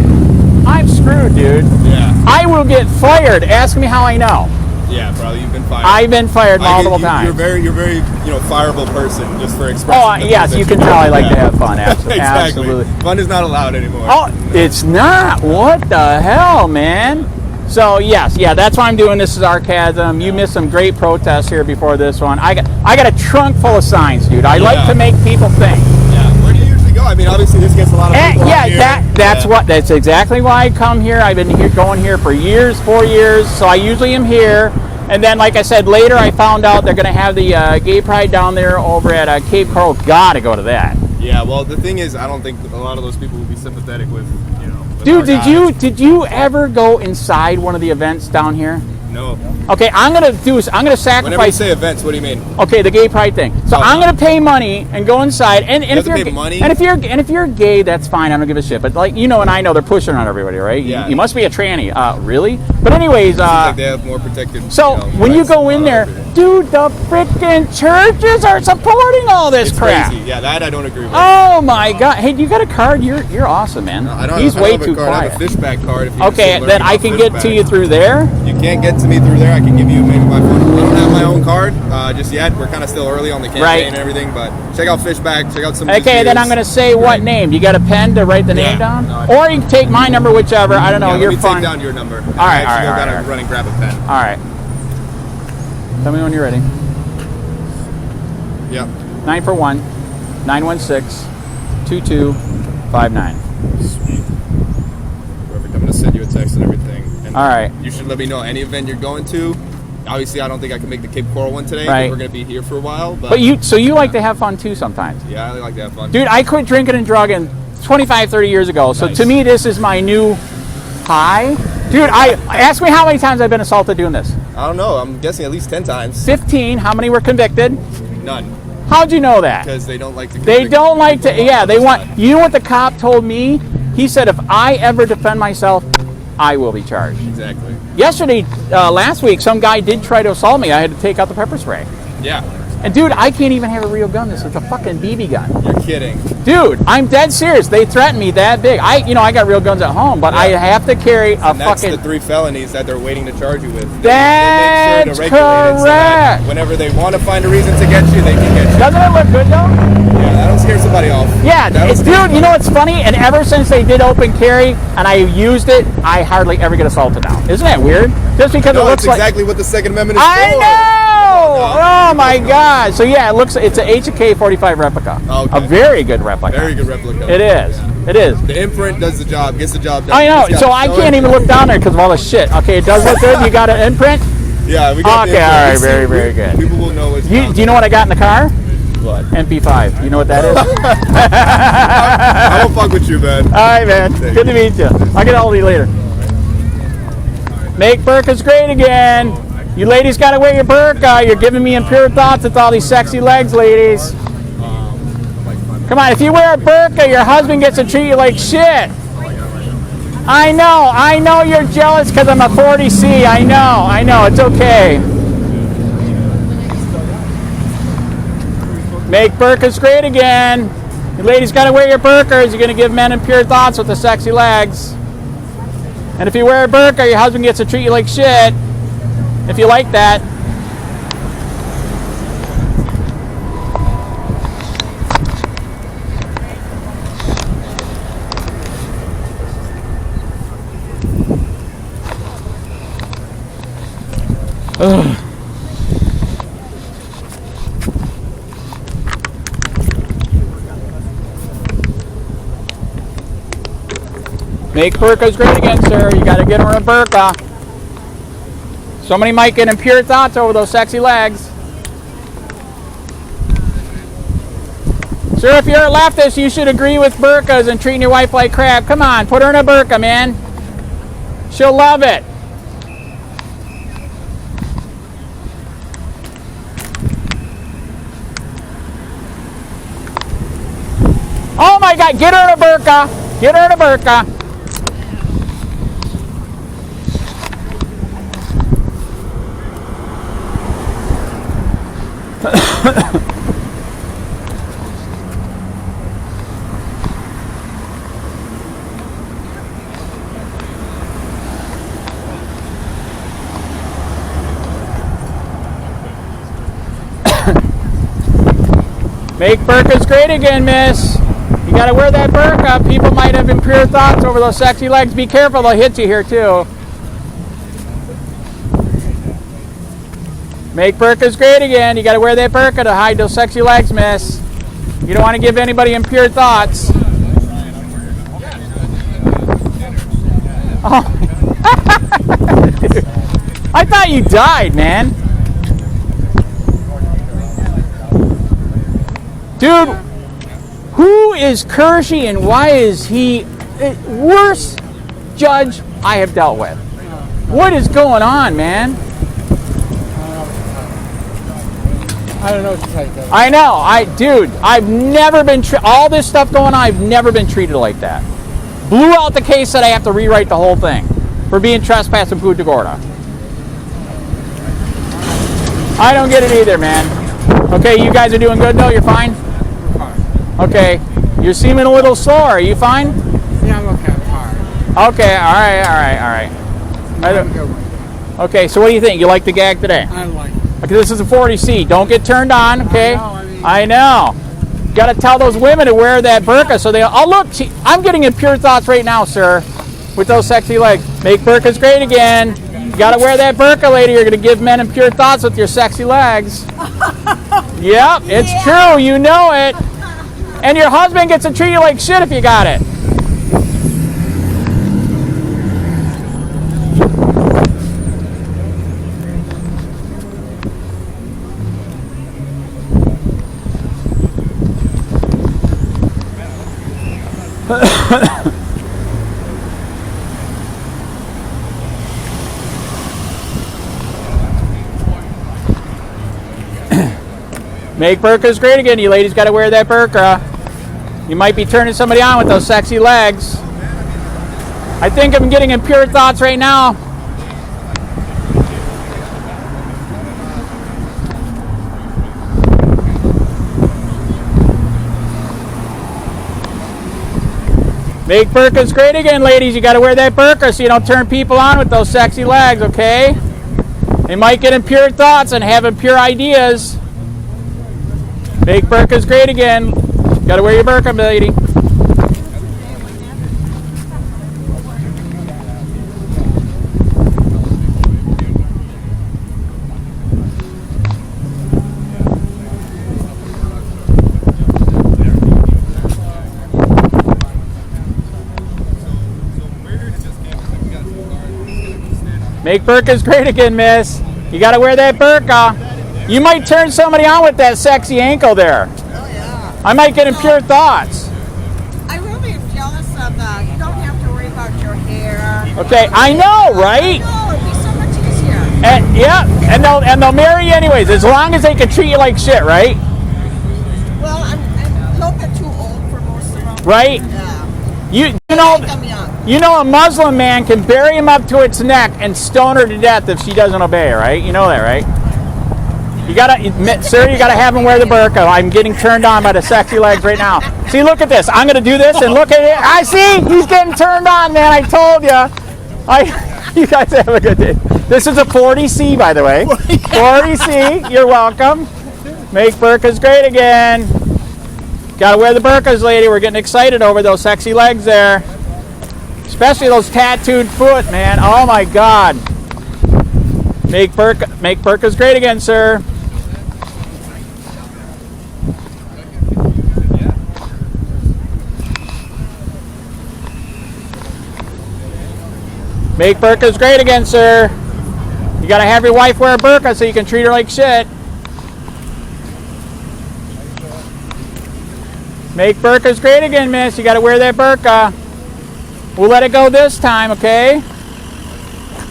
I'm screwed, dude.
Yeah.
I will get fired. Ask me how I know.
Yeah, probably you've been fired.
I've been fired multiple times.
You're very fireable person just for expressing.
Oh, yes, you can tell I like to have fun.
Exactly.
Absolutely.
Fun is not allowed anymore.
Oh, it's not. What the hell, man? So that's why I'm doing this as Arcasm. You missed some great protests here before this one. I got a trunk full of signs, dude. I like to make people think.
Yeah. Where do you usually go. I mean, obviously this gets a lot of people
Yeah,
out here.
that's exactly why I come here. I've been going here for years, 4 years, so I usually am here. And then, like I said, later I found out they're going to have the gay pride down there over at Cape Coral. Gotta go to that.
Yeah, well, the thing is, I don't think a lot of those people will be sympathetic with, with
Dude,
our guys.
did you ever go inside one of the events down here?
No.
Okay, I'm gonna
Whenever you
sacrifice.
say events, what do you mean?
Okay, the gay pride thing. So
Oh,
I'm
no.
gonna pay money and go inside. And if
have to
you're
pay money?
and if you're gay, that's fine. I don't give a shit. But like and I know they're pushing on everybody, right?
Yeah.
You must be a tranny. Really? But anyways,
Seems like they have more protected.
so when you
rights
go
than
in
a lot
there,
of people.
dude, the freaking churches are supporting all this
It's
crap.
crazy. Yeah, that I don't agree with.
Oh my God! Hey, you got a card? You're awesome, man. He's
I don't
way
have a
too
card. I
quiet.
have a fishback card. If you're
Okay,
interested in
then
learning
I
about
can get to
fishback.
you through there.
You can't get to me through there. I can give you maybe my phone. I don't have my own card just yet. We're kind of still early on the campaign
Right.
and everything, but check out Fishback. Check out some.
Okay, then I'm going to say what name. You got a pen to write the
Yeah.
name down,
No, I
or you can take my number, whichever. I don't know.
Let
You're
me
fine.
take down your number.
All right,
I actually
all right,
gotta
all right.
run and grab a pen.
All right. Tell me when you're ready.
Yep.
941 916 2259.
Sweet. Perfect. I'm gonna send you a text and everything. And
All right.
You should let me know any event you're going to. Obviously, I don't think I can make the Cape Coral one today.
Right.
We're gonna be here for a while,
But you like to have fun too sometimes.
Yeah, I like to have fun.
Dude, I quit drinking and drugging 25, 30 years ago. So
Nice.
to me, this is my new high. Dude, ask me how many times I've been assaulted doing this.
I don't know. I'm guessing at least 10 times.
15. How many were convicted?
None,
How'd you know that?
because they don't like to.
They don't like to. Yeah, they want.
Time.
You know what the cop told me? He said, if I ever defend myself, I will be charged.
Exactly.
Yesterday, last week, some guy did try to assault me. I had to take out the pepper spray.
Yeah.
And dude, I can't even have a real gun. This is a fucking BB gun.
You're kidding.
Dude, I'm dead serious. They threatened me that big. I got real guns at home, but I have to carry a
And that's
fucking.
the 3 felonies that they're waiting to charge you with.
That's
they make sure to regulate it so that
correct.
whenever they want to find a reason to get you, they can get you.
Doesn't it look good though?
Yeah, that'll scare somebody off.
Yeah,
That'll
it's,
scare
dude.
somebody
You know
off.
what's funny? And ever since they did open carry and I used it, I hardly ever get assaulted now. Isn't that weird? Just because
No,
it looks
that's
like.
exactly what the Second Amendment is
I
for.
know. Oh my God. So yeah, it's a HK-45 replica.
Okay.
A very good replica.
Very good replica.
It is. It is.
The imprint does the job, gets the job done.
I know.
Just
So
gotta
I
show
can't
it.
even look down there because of all the shit. Okay, it does look good. You got an imprint.
Yeah, we got the
Okay,
imprint.
all right,
We see-
very, very good.
People will know it's
Do you know what I got in the car?
What?
MP5. You know what that is?
I won't fuck with you, man.
All right, man. Good to meet you. I'll get hold of you later. Make Burkas great again. You ladies got to wear your burqa. You're giving me impure thoughts with all these sexy legs, ladies. Come on, if you wear a burqa, your husband gets to treat you like shit. I know you're jealous because I'm a 40C. I know, it's okay. Make burqas great again. You ladies got to wear your burqas. You're going to give men impure thoughts with the sexy legs. And if you wear a burqa, your husband gets to treat you like shit. If you like that. Ugh. Make burqas great again, sir. You got to get her a burqa. Somebody might get impure thoughts over those sexy legs. Sir, if you're a leftist, you should agree with burqas and treating your wife like crap. Come on, put her in a burqa, man. She'll love it. Oh my God, get her in a burqa. Get her in a burqa. Make burqas great again, miss. You gotta wear that burqa. People might have impure thoughts over those sexy legs. Be careful, they'll hit you here too. Make burqas great again. You gotta wear that burqa to hide those sexy legs, miss. You don't want to give anybody impure thoughts. Oh. I thought you died, man. Dude, who is Kershey and why is he the worst judge I have dealt with? What is going on, man?
I don't know what to tell you.
I know, dude, I've never been, all this stuff going on, I've never been treated like that. Blew out the case that I have to rewrite the whole thing for being trespassed in Punta Gorda. I don't get it either, man. Okay, you guys are doing good though? You're fine? Okay, you're seeming a little sore. Are you fine?
Yeah, I'm okay. I'm tired.
Okay, all right. Okay, so what do you think? You like the gag today?
I like it.
Okay, this is a 40C. Don't get turned on, okay?
I know.
Got to tell those women to wear that burqa so they. Oh look, I'm getting impure thoughts right now, sir, with those sexy legs. Make burqas great again. You got to wear that burqa, lady. You're going to give men impure thoughts with your sexy legs. Yep, it's true. You know it. And your husband gets to treat you like shit if you got it. Make burqas great again. You ladies got to wear that burqa. You might be turning somebody on with those sexy legs. I think I'm getting impure thoughts right now. Make burqas great again, ladies. You got to wear that burqa so you don't turn people on with those sexy legs, okay? They might get impure thoughts and have impure ideas. Make burqas great again. Got to wear your burqa, lady. Make burqas great again, miss. You got to wear that burqa. You might turn somebody on with that sexy ankle there.
Oh, yeah.
I might get impure thoughts.
I really am jealous of that. You don't have to worry about your hair.
Okay, I know, right?
No, it'd be so much easier.
And yeah, and they'll marry you anyways, as long as they can treat you like shit, right?
Well, I'm a little bit too old for most of them.
Right?
Yeah.
You
I
know,
think I'm young.
you know, a Muslim man can bury him up to its neck and stone her to death if she doesn't obey, right? You know that, right? You gotta, sir, you gotta have him wear the burqa. I'm getting turned on by the sexy legs right now. See, look at this. I'm gonna do this and look at it. I see, he's getting turned on, man. I told you. You guys have a good day. This is a 40C, by the way. 40C, you're welcome. Make burqas great again. Gotta wear the burqas, lady. We're getting excited over those sexy legs there. Especially those tattooed foot, man. Oh my God. Make burqas great again, sir. Make burqas great again, sir. You gotta have your wife wear a burqa so you can treat her like shit. Make burqas great again, miss. You gotta wear that burqa. We'll let it go this time, okay?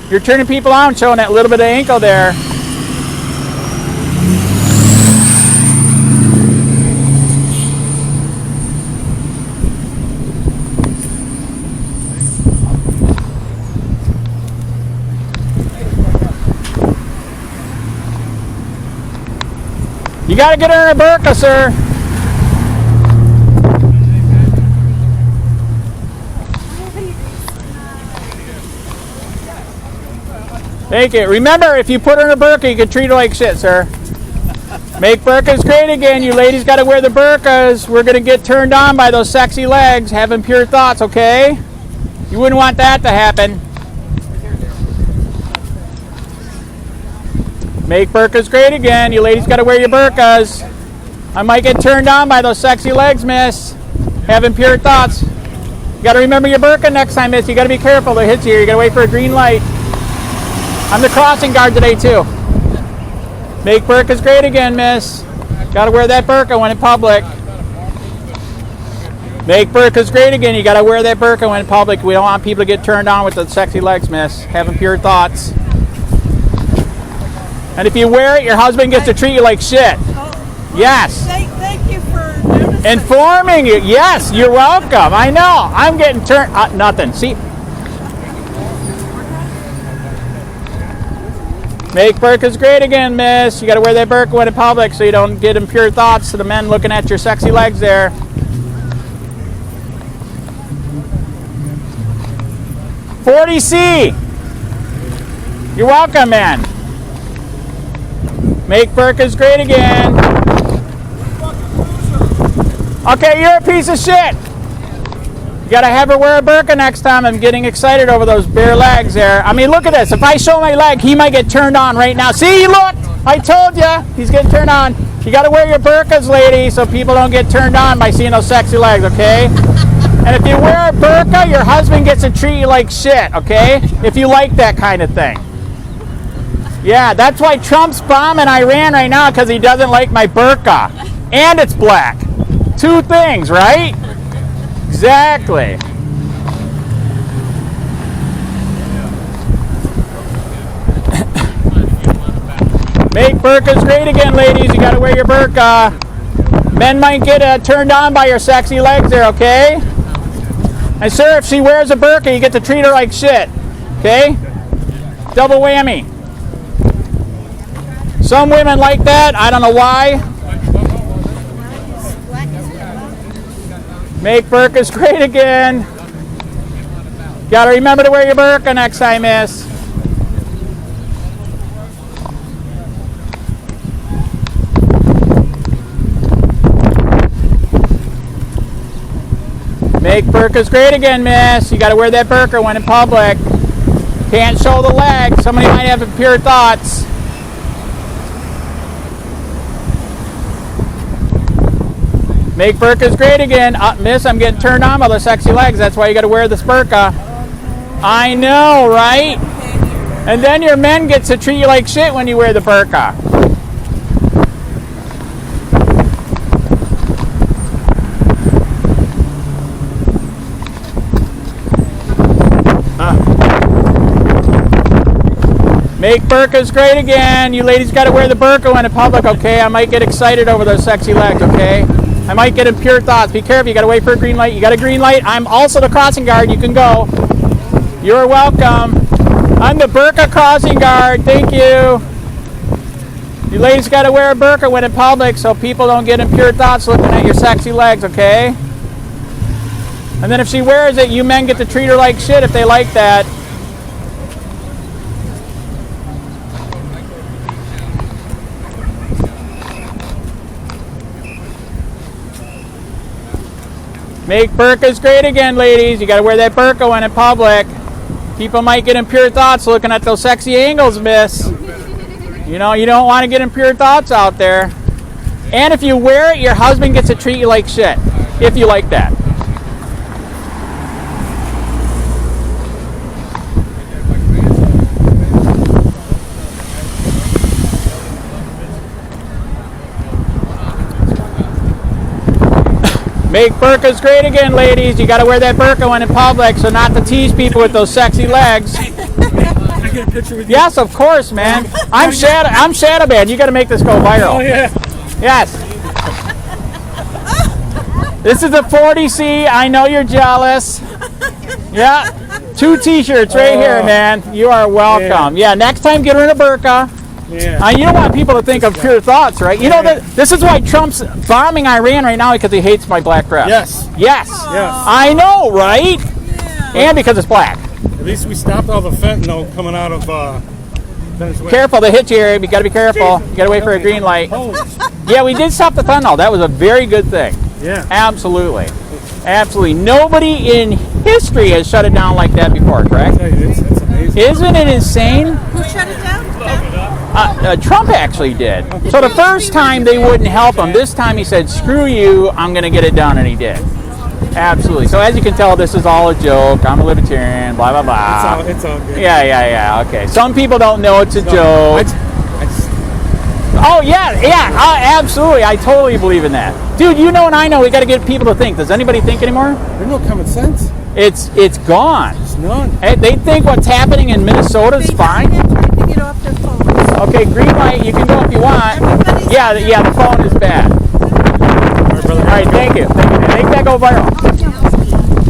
You're turning people on, showing that little bit of ankle there. You gotta get her in a burqa, sir. Thank you. Remember, if you put her in a burqa, you can treat her like shit, sir. Make burqas great again. You ladies got to wear the burqas. We're going to get turned on by those sexy legs, having pure thoughts, okay? You wouldn't want that to happen. Make burqas great again. You ladies got to wear your burqas. I might get turned on by those sexy legs, miss. Having pure thoughts. You got to remember your burqa next time, miss. You got to be careful. They hit you. You got to wait for a green light. I'm the crossing guard today, too. Make burqas great again, miss. Got to wear that burqa when in public. Make burqas great again. You got to wear that burqa when in public. We don't want people to get turned on with the sexy legs, miss. Having pure thoughts. And if you wear it, your husband gets to treat you like shit. Yes.
Thank you for noticing.
Informing you. Yes, you're welcome. I know. I'm getting turned. Nothing. See. Make burqas great again, miss. You got to wear that burqa when in public so you don't get impure thoughts to the men looking at your sexy legs there. $40C. You're welcome, man. Make burqas great again. Okay, you're a piece of shit. You gotta have her wear a burqa next time. I'm getting excited over those bare legs there. I mean, look at this. If I show my leg, he might get turned on right now. See, look, I told you, he's getting turned on. You gotta wear your burqas, lady, so people don't get turned on by seeing those sexy legs, okay? And if you wear a burqa, your husband gets to treat you like shit, okay? If you like that kind of thing. Yeah, that's why Trump's bombing Iran right now, because he doesn't like my burqa. And it's black. Two things, right? Exactly. Make burqas great again, ladies. You got to wear your burqa. Men might get turned on by your sexy legs there, okay? And sir, if she wears a burqa, you get to treat her like shit, okay? Double whammy. Some women like that. I don't know why. Make burqas great again. Got to remember to wear your burqa next time, miss. Make burqas great again, miss. You got to wear that burqa when in public. Can't show the leg. Somebody might have impure thoughts. Make burqas great again. Miss, I'm getting turned on by the sexy legs. That's why you got to wear this burqa. I know, right? And then your men get to treat you like shit when you wear the burqa. Make burqas great again. You ladies got to wear the burqa when in public, okay? I might get excited over those sexy legs, okay? I might get impure thoughts. Be careful. You got to wait for a green light. You got a green light. I'm also the crossing guard. You can go. You're welcome. I'm the burqa crossing guard. Thank you. You ladies got to wear a burqa when in public so people don't get impure thoughts looking at your sexy legs, okay? And then if she wears it, you men get to treat her like shit if they like that. Make burqas great again, ladies. You got to wear that burqa when in public. People might get impure thoughts looking at those sexy angles, miss. You know, you don't want to get impure thoughts out there. And if you wear it, your husband gets to treat you like shit. If you like that. Make burqas great again, ladies. You got to wear that burqa when in public, so not to tease people with those sexy legs.
Can I get a picture with you?
Yes, of course, man. I'm Shadow Man. You got to make this go viral.
Oh, yeah.
Yes. This is a 40C. I know you're jealous. Yeah. 2 T-shirts right here, man. You are welcome. Yeah. Next time, get her in a burqa.
Yeah.
You don't want people to think of pure thoughts, right? You know that this is why Trump's bombing Iran right now, because he hates my black dress.
Yes.
Yes.
Yes.
I know, right?
Yeah.
And because it's black.
At least we stopped all the fentanyl coming out of Venezuela.
Careful, they hit you, Eric. You got to be careful. You got to wait for a green light.
Holy
Yeah, we did stop the fentanyl. That was a very good thing.
Yeah.
Absolutely. Absolutely. Nobody in history has shut it down like that before, correct?
It's amazing.
Isn't it insane?
Who shut it down?
Trump actually did. So the first time they wouldn't help him. This time he said, "Screw you, I'm going to get it done," and he did. Absolutely. So as you can tell, this is all a joke. I'm a libertarian. Blah blah blah.
It's all good.
Yeah. Okay. Some people don't know it's a joke. Oh yeah. Absolutely. I totally believe in that, dude. You know, and I know. We got to get people to think. Does anybody think anymore?
There's no common sense.
It's gone.
It's none.
Hey, they think what's happening in Minnesota is fine.
They're trying to get off their phones.
Okay, green light. You can go if you want. Yeah. The phone is bad. All right, thank you. Make that go viral.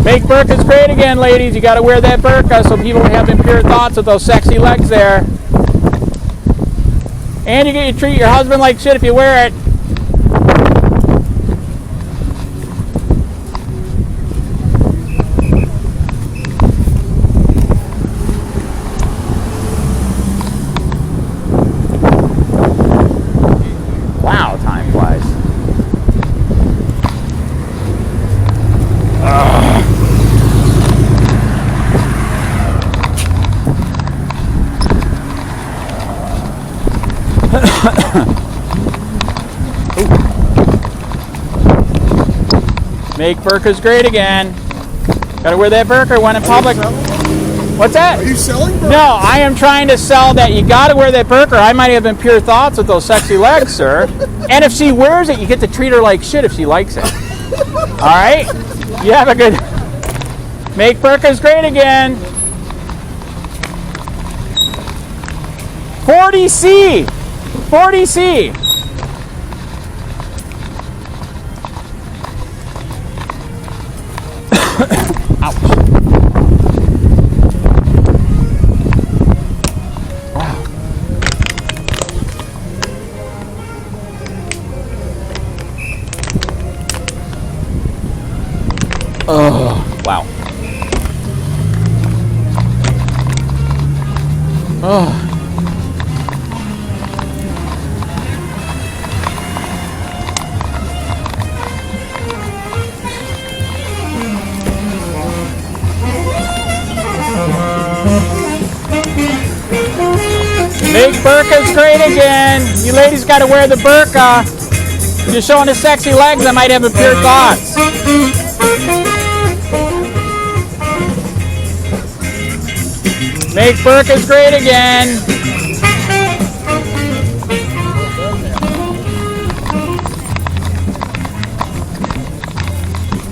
Make burkas great again, ladies. You got to wear that burka so people have impure thoughts with those sexy legs there. And you treat your husband like shit if you wear it. Wow, time flies. Make burkas great again. Gotta wear that burka when in public. What's that?
Are you selling burkas?
No, I am trying to sell that you gotta wear that burka. I might have impure thoughts with those sexy legs, sir. And if she wears it, you get to treat her like shit if she likes it. Alright? You have a good... Make burkas great again. 40C! 40C! Oh, wow. Oh. Make burkas great again. You ladies got to wear the burka. If you're showing the sexy legs, I might have impure thoughts. Make burkas great again.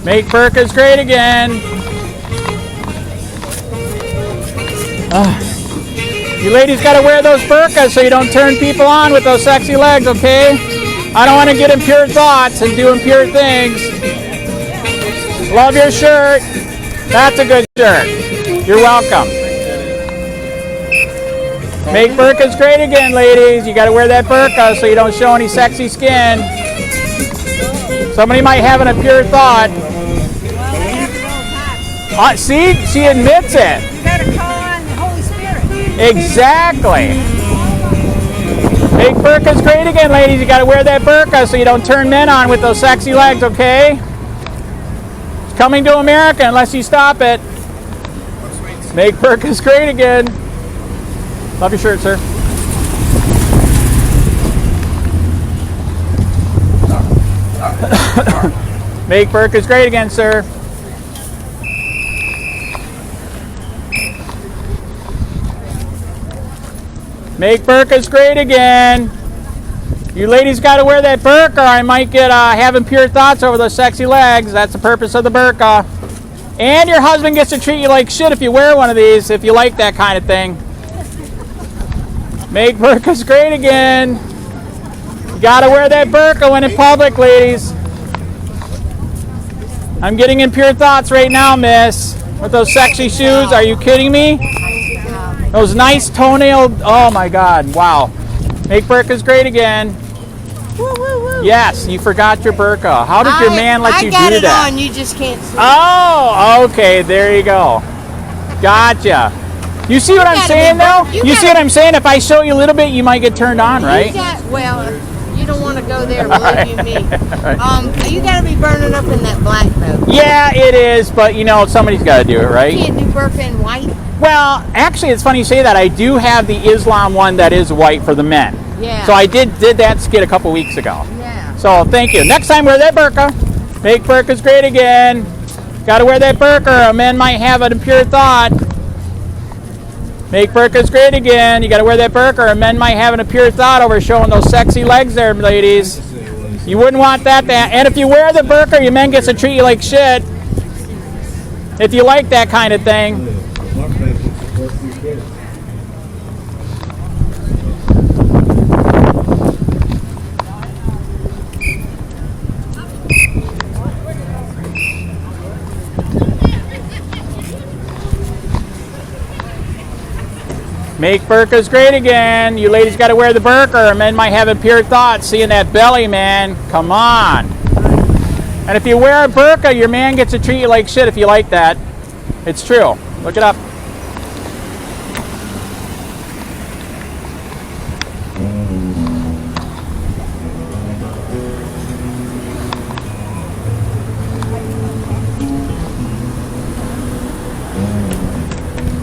Make burkas great again. You ladies got to wear those burkas so you don't turn people on with those sexy legs, okay? I don't want to get impure thoughts and do impure things. Love your shirt. That's a good shirt. You're welcome. Make burkas great again, ladies. You got to wear that burka so you don't show any sexy skin. Somebody might have an impure thought. See? She admits it.
You gotta call on the Holy Spirit.
Exactly. Make burkas great again, ladies. You got to wear that burka so you don't turn men on with those sexy legs, okay? It's coming to America unless you stop it. Make burkas great again. Love your shirt, sir. Make burkas great again, sir. Make burkas great again. You ladies got to wear that burka or I might get have impure thoughts over those sexy legs. That's the purpose of the burka. And your husband gets to treat you like shit if you wear one of these, if you like that kind of thing. Make burkas great again. You gotta wear that burka when in public, ladies. I'm getting impure thoughts right now, miss. With those sexy shoes, are you kidding me? Those nice toenail, oh my God, wow. Make burkas great again.
Woo, woo, woo.
Yes, you forgot your burka. How did your man let you do that?
I got it on, you just can't see.
Oh, okay, there you go. Gotcha. You see what I'm saying, though? You see what I'm saying? If I show you a little bit, you might get turned on, right?
Well, you don't want to go there, believe you me. You got to be burning up in that black though.
Yeah, it is, but you know, somebody's got to do it, right?
You can't do burqa in white.
Well, actually, it's funny you say that. I do have the Islam one that is white for the men.
Yeah.
So I did that skit a couple weeks ago.
Yeah.
So thank you. Next time, wear that burqa. Make burqas great again. Got to wear that burqa, or men might have an impure thought. Make burqas great again. You got to wear that burqa, or men might have an impure thought over showing those sexy legs there, ladies. You wouldn't want that. And if you wear the burqa, your men gets to treat you like shit. If you like that kind of thing. Make burqas great again. You ladies got to wear the burqa, or men might have impure thoughts. Seeing that belly, man. Come on. And if you wear a burqa, your man gets to treat you like shit if you like that. It's true. Look it up.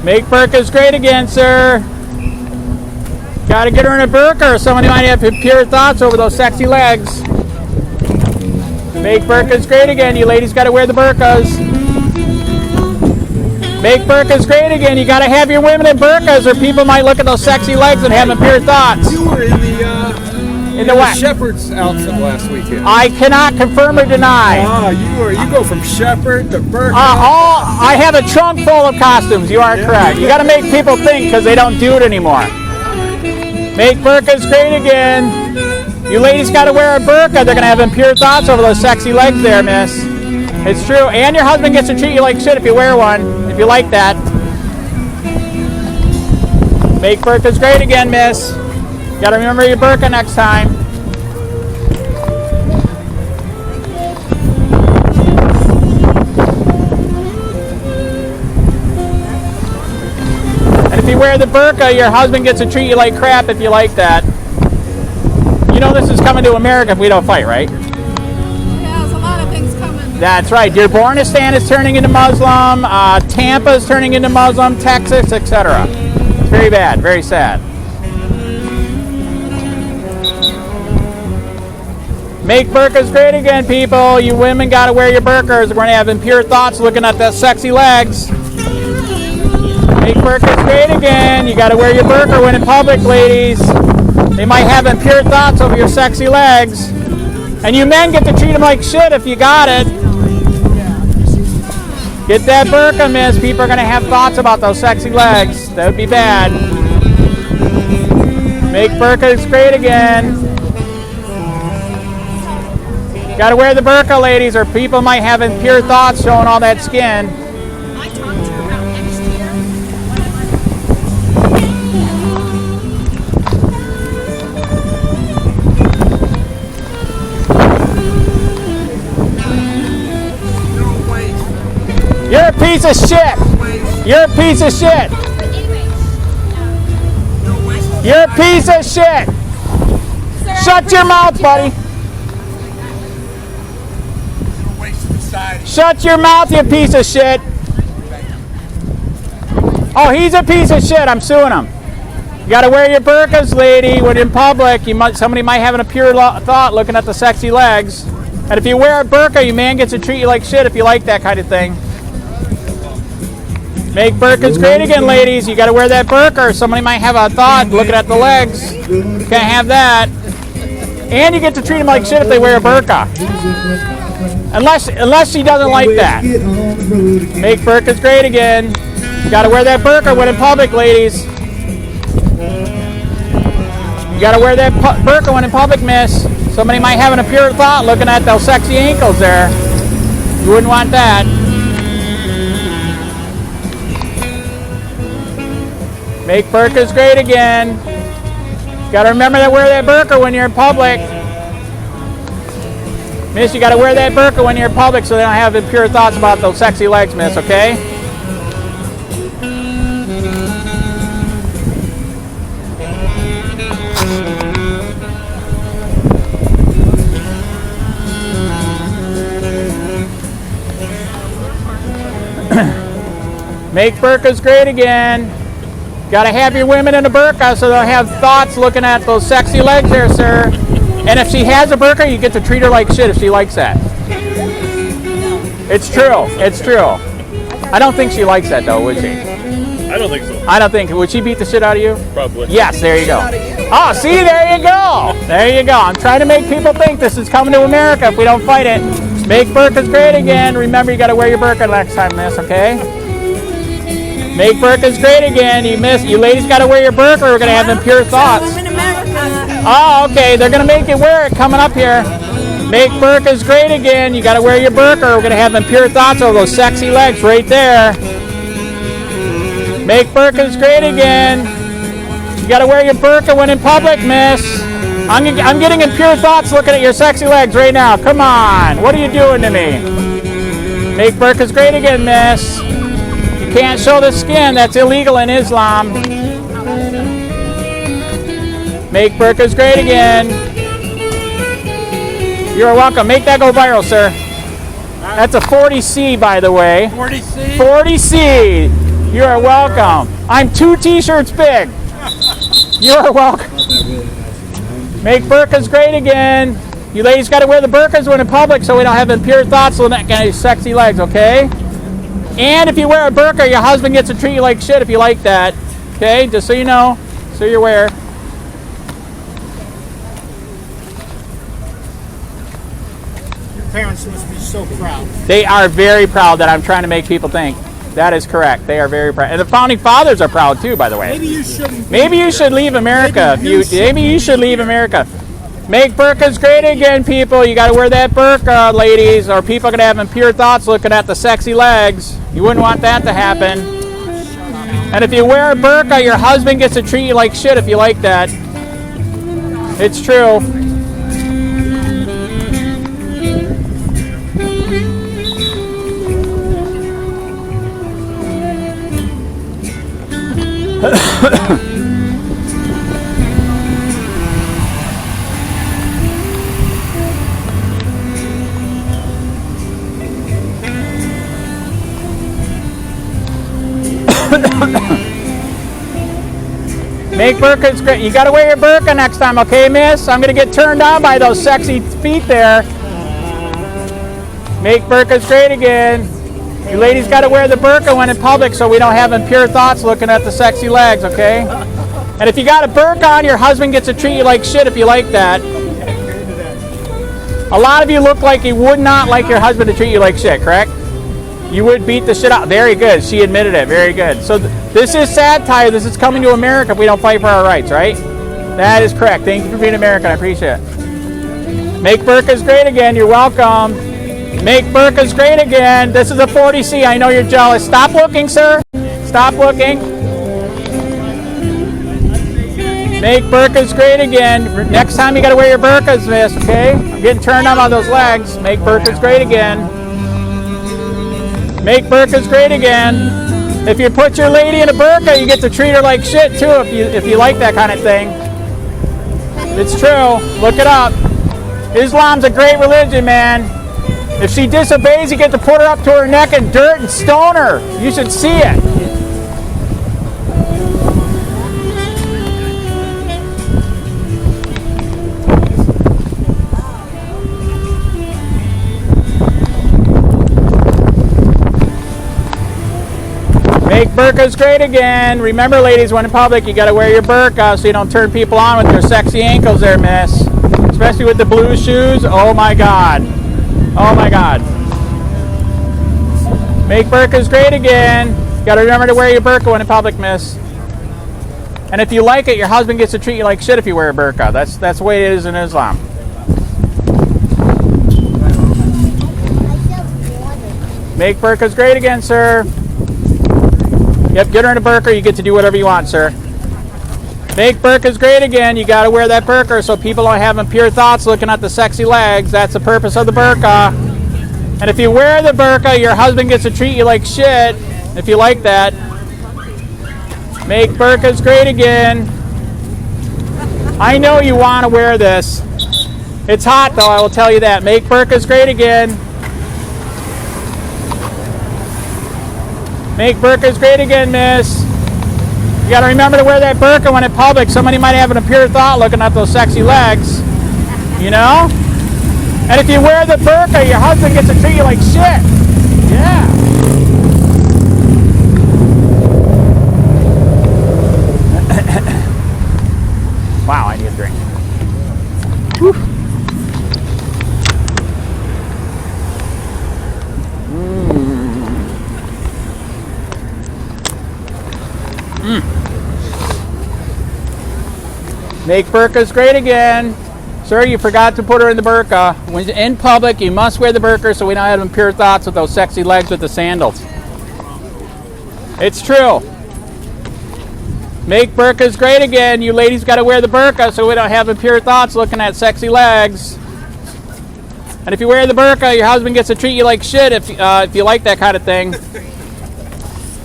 Make burqas great again, sir. Got to get her in a burqa, or somebody might have impure thoughts over those sexy legs. Make burqas great again. You ladies got to wear the burqas. Make burqas great again. You got to have your women in burqas, or people might look at those sexy legs and have impure thoughts.
You were in the
what?
shepherd's outfit last weekend.
I cannot confirm or deny.
You go from shepherd to burqa.
I have a trunk full of costumes. You are correct. You got to make people think, because they don't do it anymore. Make burqas great again. You ladies got to wear a burqa. They're going to have impure thoughts over those sexy legs there, miss. It's true. And your husband gets to treat you like shit if you wear one, if you like that. Make burqas great again, miss. Got to remember your burqa next time. And if you wear the burqa, your husband gets to treat you like crap if you like that. You know this is coming to America if we don't fight, right?
Yeah, there's a lot of things coming.
That's right. Dearbornistan is turning into Muslim. Tampa is turning into Muslim. Texas, etc. It's very bad. Very sad. Make burqas great again, people. You women got to wear your burqas. We're going to have impure thoughts looking at those sexy legs. Make burqas great again. You got to wear your burqa when in public, ladies. They might have impure thoughts over your sexy legs. And you men get to treat them like shit if you got it. Get that burqa, miss. People are going to have thoughts about those sexy legs. That would be bad. Make burqas great again. Got to wear the burqa, ladies, or people might have impure thoughts showing all that skin.
I talked to you about next year.
You're a piece of shit. You're a piece of shit. You're a piece of shit. Shut your mouth, buddy. Shut your mouth, you piece of shit. Oh, he's a piece of shit. I'm suing him. You got to wear your burqas, lady, when in public. Somebody might have an impure thought looking at the sexy legs. And if you wear a burqa, your man gets to treat you like shit if you like that kind of thing. Make burqas great again, ladies. You got to wear that burqa, or somebody might have a thought looking at the legs. You can't have that. And you get to treat them like shit if they wear a burqa. Unless she doesn't like that. Make burqas great again. You got to wear that burqa when in public, ladies. You got to wear that burqa when in public, miss. Somebody might have an impure thought looking at those sexy ankles there. You wouldn't want that. Make burqas great again. You got to remember to wear that burqa when you're in public. Miss, you got to wear that burqa when you're in public so they don't have impure thoughts about those sexy legs, miss, okay? Make burkas great again. Got to have your women in a burqa so they'll have thoughts looking at those sexy legs there, sir. And if she has a burqa, you get to treat her like shit if she likes that. It's true. It's true. I don't think she likes that though, would she?
I don't think so.
I don't think. Would she beat the shit out of you?
Probably.
Yes, there you go. Oh, see, there you go. There you go. I'm trying to make people think this is coming to America if we don't fight it. Make burqas great again. Remember, you got to wear your burqa next time, miss, okay? Make burqas great again. You ladies got to wear your burqa or we're going to have impure thoughts. Oh, okay. They're going to make you wear it coming up here. Make burqas great again. You got to wear your burqa or we're going to have impure thoughts over those sexy legs right there. Make burqas great again. You got to wear your burqa when in public, miss. I'm getting impure thoughts looking at your sexy legs right now. Come on. What are you doing to me? Make burqas great again, miss. You can't show the skin. That's illegal in Islam. Make burqas great again. You're welcome. Make that go viral, sir. That's a 40C, by the way.
40C?
40C. You are welcome. I'm 2 t-shirts big. You are welcome. Make burqas great again. You ladies got to wear the burqas when in public so we don't have impure thoughts looking at your sexy legs, okay? And if you wear a burqa, your husband gets to treat you like shit if you like that. Okay? Just so you know. So you're aware.
Your parents must be so proud.
They are very proud that I'm trying to make people think. That is correct. They are very proud. And the founding fathers are proud too, by the way.
Maybe you shouldn't.
Maybe you should leave America. Maybe you should leave America. Make burqas great again, people. You got to wear that burqa, ladies, or people are going to have impure thoughts looking at the sexy legs. You wouldn't want that to happen. And if you wear a burqa, your husband gets to treat you like shit if you like that. It's true. Make burqas great. You got to wear your burqa next time, okay, miss? I'm going to get turned on by those sexy feet there. Make burqas great again. You ladies got to wear the burqa when in public so we don't have impure thoughts looking at the sexy legs, okay? And if you got a burqa on, your husband gets to treat you like shit if you like that. A lot of you look like you would not like your husband to treat you like shit, correct? You would beat the shit out. Very good. She admitted it. Very good. So this is satire. This is coming to America if we don't fight for our rights, right? That is correct. Thank you for being American. I appreciate it. Make burqas great again. You're welcome. Make burqas great again. This is a 40C. I know you're jealous. Stop looking, sir. Stop looking. Make burqas great again. Next time you got to wear your burqas, miss, okay? I'm getting turned on those legs. Make burqas great again. Make burqas great again. If you put your lady in a burqa, you get to treat her like shit too if you like that kind of thing. It's true. Look it up. Islam's a great religion, man. If she disobeys, you get to put her up to her neck in dirt and stone her. You should see it. Make burqas great again. Remember, ladies, when in public, you got to wear your burqa so you don't turn people on with your sexy ankles there, miss. Especially with the blue shoes. Oh, my God. Oh, my God. Make burqas great again. You got to remember to wear your burqa when in public, miss. And if you like it, your husband gets to treat you like shit if you wear a burqa. That's the way it is in Islam. Make burqas great again, sir. Yep, get her in a burqa, you get to do whatever you want, sir. Make burqas great again. You got to wear that burqa so people don't have impure thoughts looking at the sexy legs. That's the purpose of the burqa. And if you wear the burqa, your husband gets to treat you like shit if you like that. Make burqas great again. I know you want to wear this. It's hot, though, I will tell you that. Make burqas great again. Make burkas great again, miss. You gotta remember to wear that burqa when in public. Somebody might have an pure thought looking at those sexy legs. You know? And if you wear the burqa, your husband gets to treat you like shit. Yeah. Wow, I need a drink. Whew. Make burqas great again. Sir, you forgot to put her in the burqa. When in public, you must wear the burqa so we don't have impure thoughts with those sexy legs with the sandals. It's true. Make burqas great again. You ladies got to wear the burqa so we don't have impure thoughts looking at sexy legs. And if you wear the burqa, your husband gets to treat you like shit if you like that kind of thing.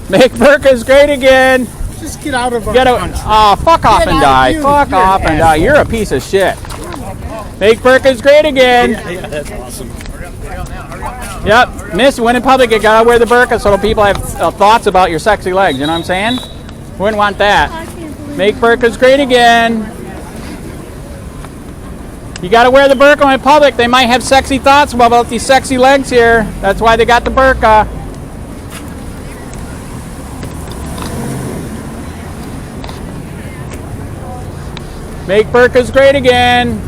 Make burqas great again.
Just get out of our country.
Fuck off and die. Fuck off and die. You're a piece of shit. Make burqas great again.
Yeah, that's awesome.
Yep. Miss, when in public, you gotta wear the burqa so people have thoughts about your sexy legs. You know what I'm saying? Wouldn't want that. Make burqas great again. You gotta wear the burqa when in public. They might have sexy thoughts about these sexy legs here. That's why they got the burqa. Make burqas great again.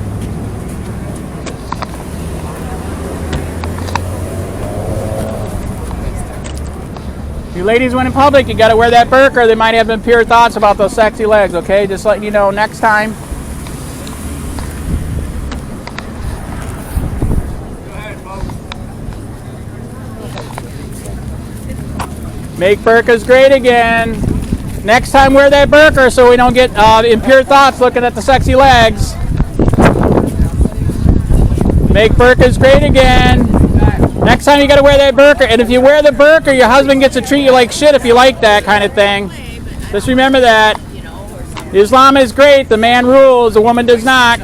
You ladies, when in public, you got to wear that burqa. They might have impure thoughts about those sexy legs, okay? Just letting you know next time. Make burqas great again. Next time, wear that burqa so we don't get impure thoughts looking at the sexy legs. Make burqas great again. Next time, you got to wear that burqa. And if you wear the burqa, your husband gets to treat you like shit if you like that kind of thing. Just remember that. Islam is great. The man rules. The woman does not.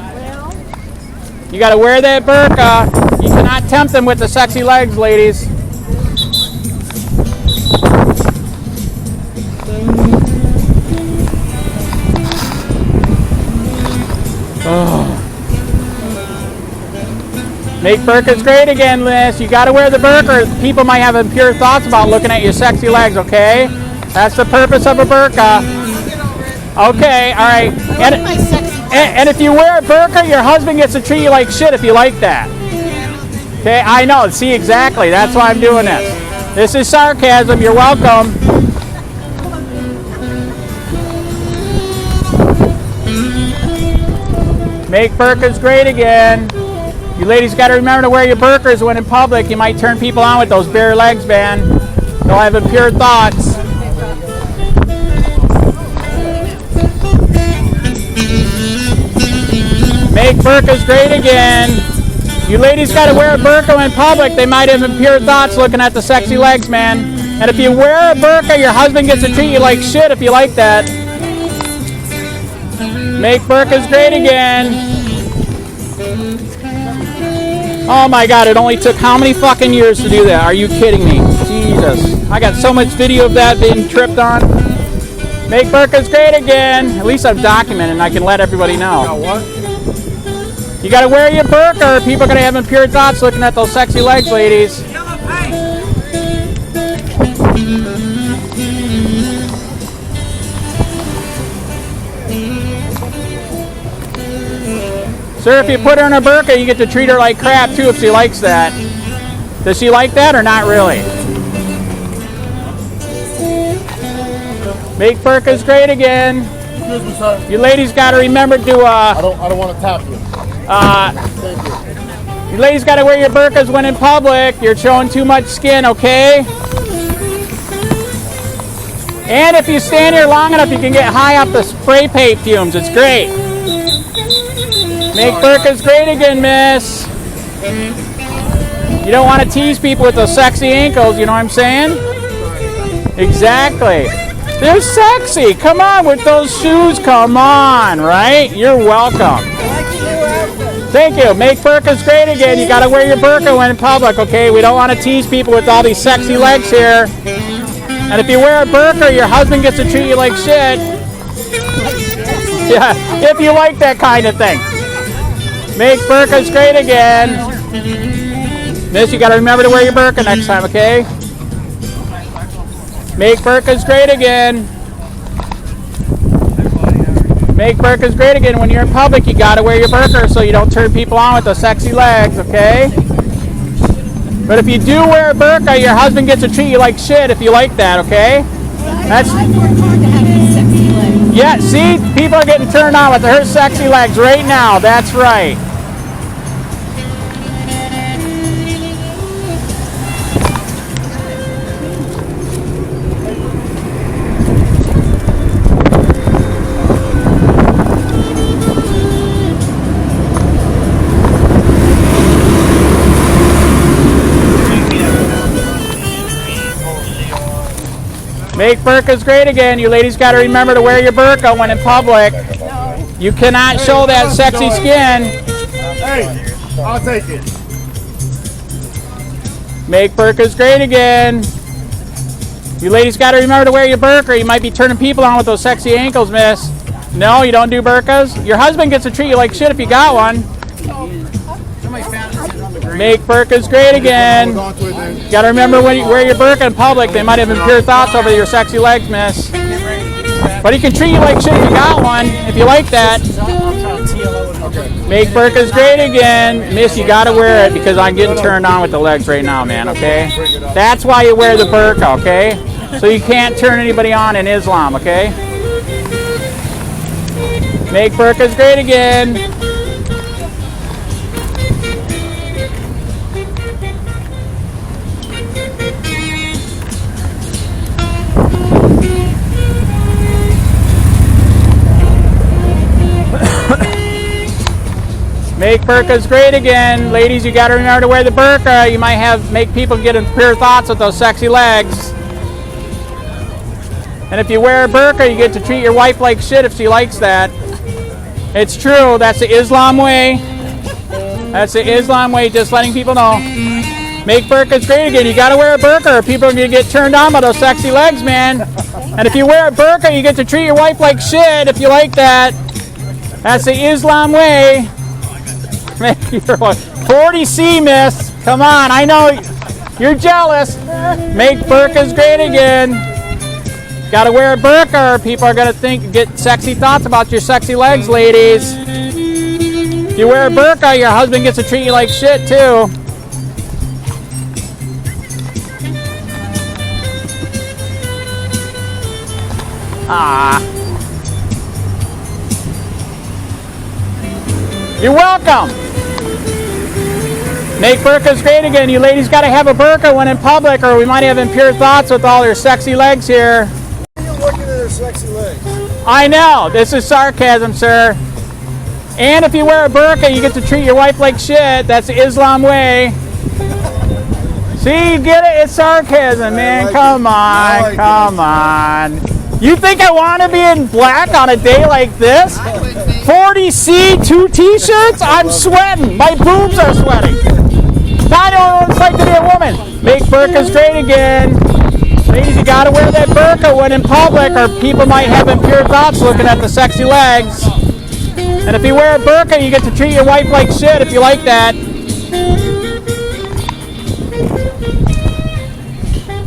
You got to wear that burqa. You cannot tempt them with the sexy legs, ladies. Make burqas great again, Liz. You got to wear the burqa. People might have impure thoughts about looking at your sexy legs, okay? That's the purpose of a burqa. Okay, all right. And if you wear a burqa, your husband gets to treat you like shit if you like that. Okay, I know. See, exactly. That's why I'm doing this. This is sarcasm. You're welcome. Make burqas great again. You ladies got to remember to wear your burqas when in public. You might turn people on with those bare legs, man. They'll have impure thoughts. Make burqas great again. You ladies got to wear a burqa in public. They might have impure thoughts looking at the sexy legs, man. And if you wear a burqa, your husband gets to treat you like shit if you like that. Make burqas great again. Oh my God, it only took how many fucking years to do that? Are you kidding me? Jesus. I got so much video of that being tripped on. Make burqas great again. At least I've documented and I can let everybody know.
Now what?
You gotta wear your burqa or people are gonna have impure thoughts looking at those sexy legs, ladies. Sir, if you put her in a burqa, you get to treat her like crap too if she likes that. Does she like that or not really? Make burqas great again.
Excuse me, sir.
You ladies got to remember to.
I don't want to tap you. Thank you.
You ladies got to wear your burqas when in public. You're showing too much skin, okay? And if you stand here long enough, you can get high off the spray paint fumes. It's great. Make burqas great again, miss. You don't want to tease people with those sexy ankles, you know what I'm saying? Exactly. They're sexy. Come on with those shoes. Come on, right? You're welcome. Thank you. Make burqas great again. You got to wear your burqa when in public, okay? We don't want to tease people with all these sexy legs here. And if you wear a burqa, your husband gets to treat you like shit. Yeah, if you like that kind of thing. Make burqas great again. Miss, you got to remember to wear your burqa next time, okay? Make burqas great again. Make burqas great again. When you're in public, you got to wear your burqa so you don't turn people on with those sexy legs, okay? But if you do wear a burqa, your husband gets to treat you like shit if you like that, okay? That's
I work hard to have these sexy legs.
yeah, see? People are getting turned on with her sexy legs right now. That's right. Make burqas great again. You ladies got to remember to wear your burqa when in public. You cannot show that sexy skin.
Hey, I'll take it.
Make burqas great again. You ladies got to remember to wear your burqa. You might be turning people on with those sexy ankles, miss. No, you don't do burqas? Your husband gets to treat you like shit if you got one. Make burqas great again. You gotta remember when you wear your burqa in public, they might have impure thoughts over your sexy legs, miss. But he can treat you like shit if you got one, if you like that. Make burqas great again. Miss, you gotta wear it because I'm getting turned on with the legs right now, man, okay? That's why you wear the burqa, okay? So you can't turn anybody on in Islam, okay? Make burqas great again. Make burqas great again. Ladies, you got to remember to wear the burqa. You might make people get impure thoughts with those sexy legs. And if you wear a burqa, you get to treat your wife like shit if she likes that. It's true. That's the Islam way. That's the Islam way, just letting people know. Make burqas great again. You got to wear a burqa or people are going to get turned on by those sexy legs, man. And if you wear a burqa, you get to treat your wife like shit if you like that. That's the Islam way. 40C, miss. Come on, I know you're jealous. Make burqas great again. Got to wear a burqa or people are going to get sexy thoughts about your sexy legs, ladies. If you wear a burqa, your husband gets to treat you like shit, too. Ah. You're welcome. Make burqas great again. You ladies got to have a burqa when in public or we might have impure thoughts with all your sexy legs here.
You're looking at their sexy legs.
I know. This is sarcasm, sir. And if you wear a burqa, you get to treat your wife like shit. That's the Islam way. See, you get it? It's sarcasm, man. Come on. Come on. You think I want to be in black on a day like this? 40C, 2 t-shirts? I'm sweating. My boobs are sweating. I don't know what it's like to be a woman. Make burqas straight again. Ladies, you gotta wear that burqa when in public or people might have impure thoughts looking at the sexy legs. And if you wear a burqa, you get to treat your wife like shit if you like that.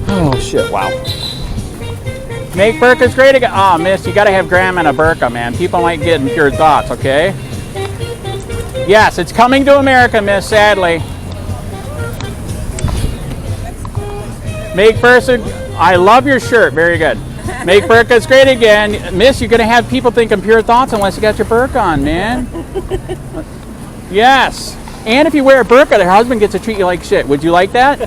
Oh shit, wow. Make burqas great again. Oh, miss, you gotta have grandma in a burqa, man. People might get impure thoughts, okay? Yes, it's coming to America, miss, sadly. Make burqas, I love your shirt, very good. Make burqas great again. Miss, you're gonna have people think impure thoughts unless you got your burqa on, man. Yes. And if you wear a burqa, their husband gets to treat you like shit. Would you like that?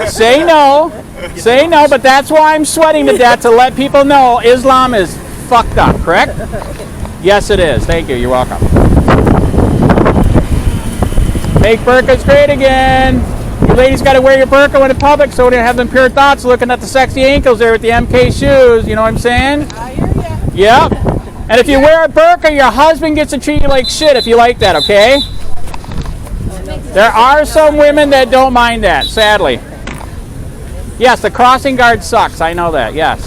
Say no. Say no, but that's why I'm sweating to death, to let people know Islam is fucked up, correct? Yes, it is. Thank you. You're welcome. Make burqas great again. You ladies got to wear your burqa when in public so we don't have impure thoughts looking at the sexy ankles there with the MK shoes. You know what I'm saying?
I hear ya.
Yep. And if you wear a burqa, your husband gets to treat you like shit if you like that, okay? There are some women that don't mind that, sadly. Yes, the crossing guard sucks. I know that. Yes.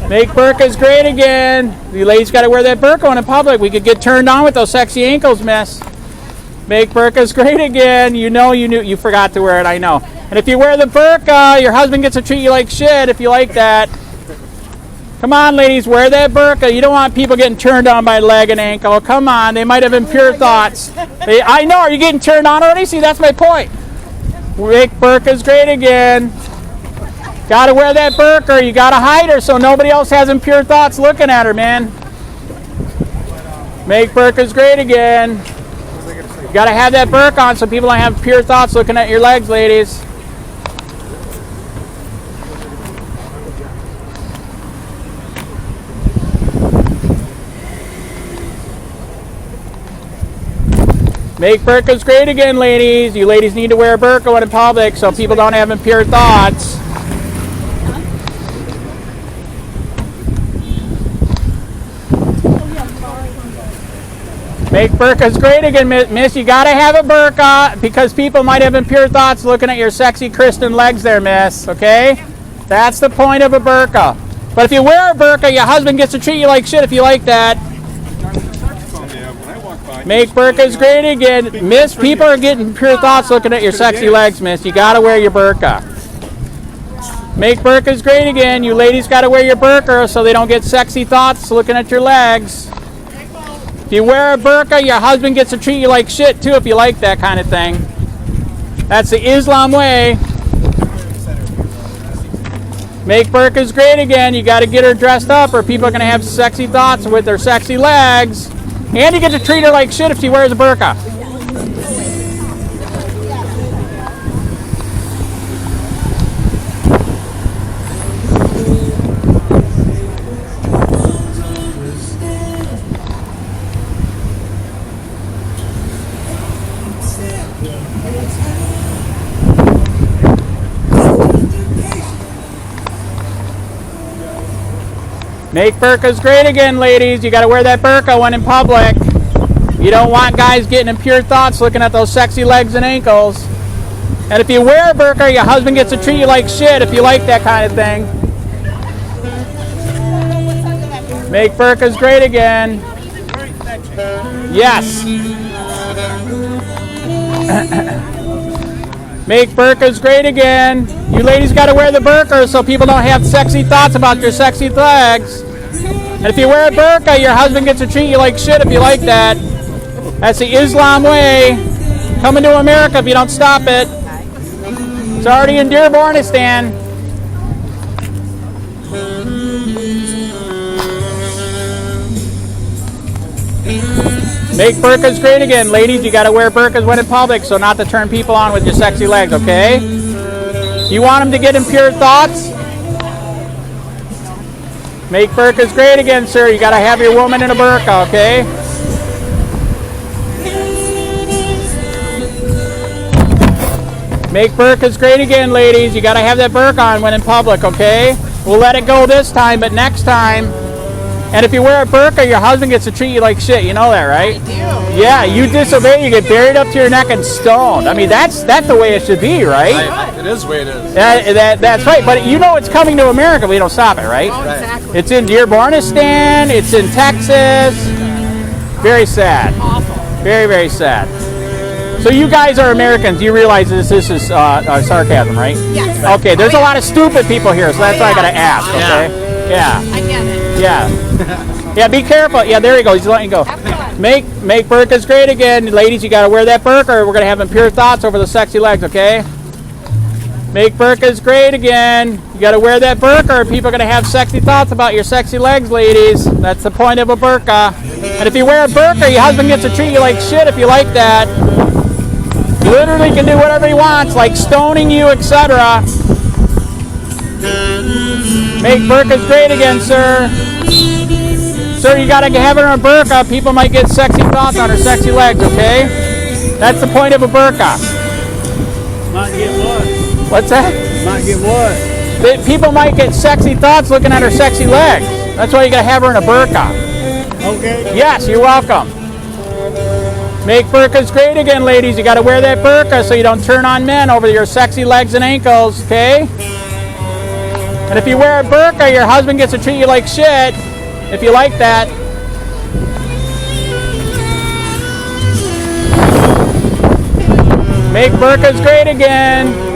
Make burkas great again. You ladies got to wear that burqa when in public. We could get turned on with those sexy ankles, miss. Make burkas great again. You forgot to wear it. I know. And if you wear the burqa, your husband gets to treat you like shit if you like that. Come on, ladies, wear that burqa. You don't want people getting turned on by leg and ankle. Come on, they might have impure thoughts. I know, are you getting turned on already? See, that's my point. Make burqas great again. Got to wear that burqa. You got to hide her so nobody else has impure thoughts looking at her, man. Make burqas great again. You got to have that burqa on so people don't have impure thoughts looking at your legs, ladies. Make burqas great again, ladies. You ladies need to wear a burqa when in public so people don't have impure thoughts. Make burqas great again, miss. You got to have a burqa because people might have impure thoughts looking at your sexy Christian legs there, miss. Okay? That's the point of a burqa. But if you wear a burqa, your husband gets to treat you like shit if you like that. Make burqas great again. Miss, people are getting pure thoughts looking at your sexy legs, miss. You got to wear your burqa. Make burqas great again. You ladies got to wear your burqa so they don't get sexy thoughts looking at your legs. If you wear a burqa, your husband gets to treat you like shit, too, if you like that kind of thing. That's the Islam way. Make burqas great again. You got to get her dressed up or people are going to have sexy thoughts with their sexy legs. And you get to treat her like shit if she wears a burqa. Make burqas great again, ladies. You got to wear that burqa when in public. You don't want guys getting impure thoughts looking at those sexy legs and ankles. And if you wear a burqa, your husband gets to treat you like shit if you like that kind of thing. Make burqas great again. Yes. Make burqas great again. You ladies got to wear the burqa so people don't have sexy thoughts about your sexy legs. And if you wear a burqa, your husband gets to treat you like shit if you like that. That's the Islam way. Coming to America if you don't stop it. It's already in Dearbornistan. Make burqas great again. Ladies, you got to wear burqas when in public so not to turn people on with your sexy legs, okay? You want them to get impure thoughts? Make burqas great again, sir. You got to have your woman in a burqa, okay? Make burqas great again, ladies. You got to have that burqa on when in public, okay? We'll let it go this time, but next time. And if you wear a burqa, your husband gets to treat you like shit. You know that, right?
I do.
Yeah, you disobey, you get buried up to your neck and stoned. I mean, that's the way it should be, right?
It is the way it is.
That's right. But you know it's coming to America if we don't stop it, right?
Oh, exactly.
It's in Dearbornistan. It's in Texas. Very sad.
Awful.
Very, very sad. So you guys are Americans. You realize this is sarcasm, right?
Yes.
Okay, there's a lot of stupid people here, so that's why I got to ask, okay? Yeah.
I get it.
Yeah. Yeah, be careful. Yeah, there you go. He's letting you go. Make burqas great again. Ladies, you got to wear that burqa or we're going to have impure thoughts over the sexy legs, okay? Make burqas great again. You got to wear that burqa or people are going to have sexy thoughts about your sexy legs, ladies. That's the point of a burqa. And if you wear a burqa, your husband gets to treat you like shit if you like that. He literally can do whatever he wants, like stoning you, etc. Make burqas great again, sir. Sir, you gotta have her in a burqa. People might get sexy thoughts on her sexy legs, okay? That's the point of a burqa.
Might get what?
What's that?
Might get what?
People might get sexy thoughts looking at her sexy legs. That's why you gotta have her in a burqa.
Okay.
Yes, you're welcome. Make burkas great again, ladies. You got to wear that burka so you don't turn on men over your sexy legs and ankles, okay? And if you wear a burka, your husband gets to treat you like shit, if you like that. Make burkas great again.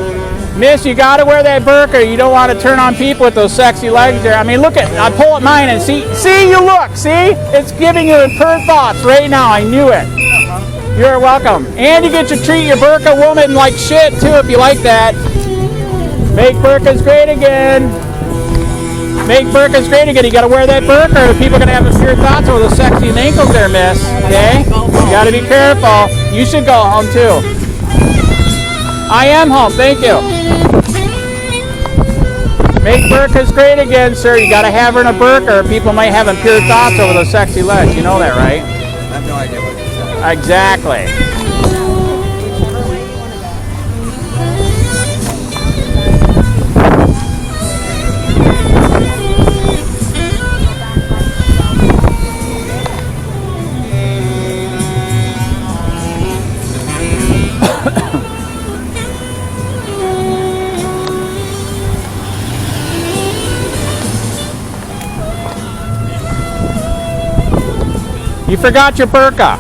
Miss, you got to wear that burka. You don't want to turn on people with those sexy legs there. I mean, look at, I pull at mine and see, you look, see? It's giving you impure thoughts right now. I knew it. You're welcome. And you get to treat your burka woman like shit too if you like that. Make burkas great again. Make burkas great again. You got to wear that burka or people are going to have impure thoughts over the sexy ankles there, miss. Okay? You got to be careful. You should go home too. I am home. Thank you. Make burkas great again, sir. You got to have her in a burka or people might have impure thoughts over those sexy legs. You know that, right?
I have no idea what you said.
Exactly. You forgot your burqa.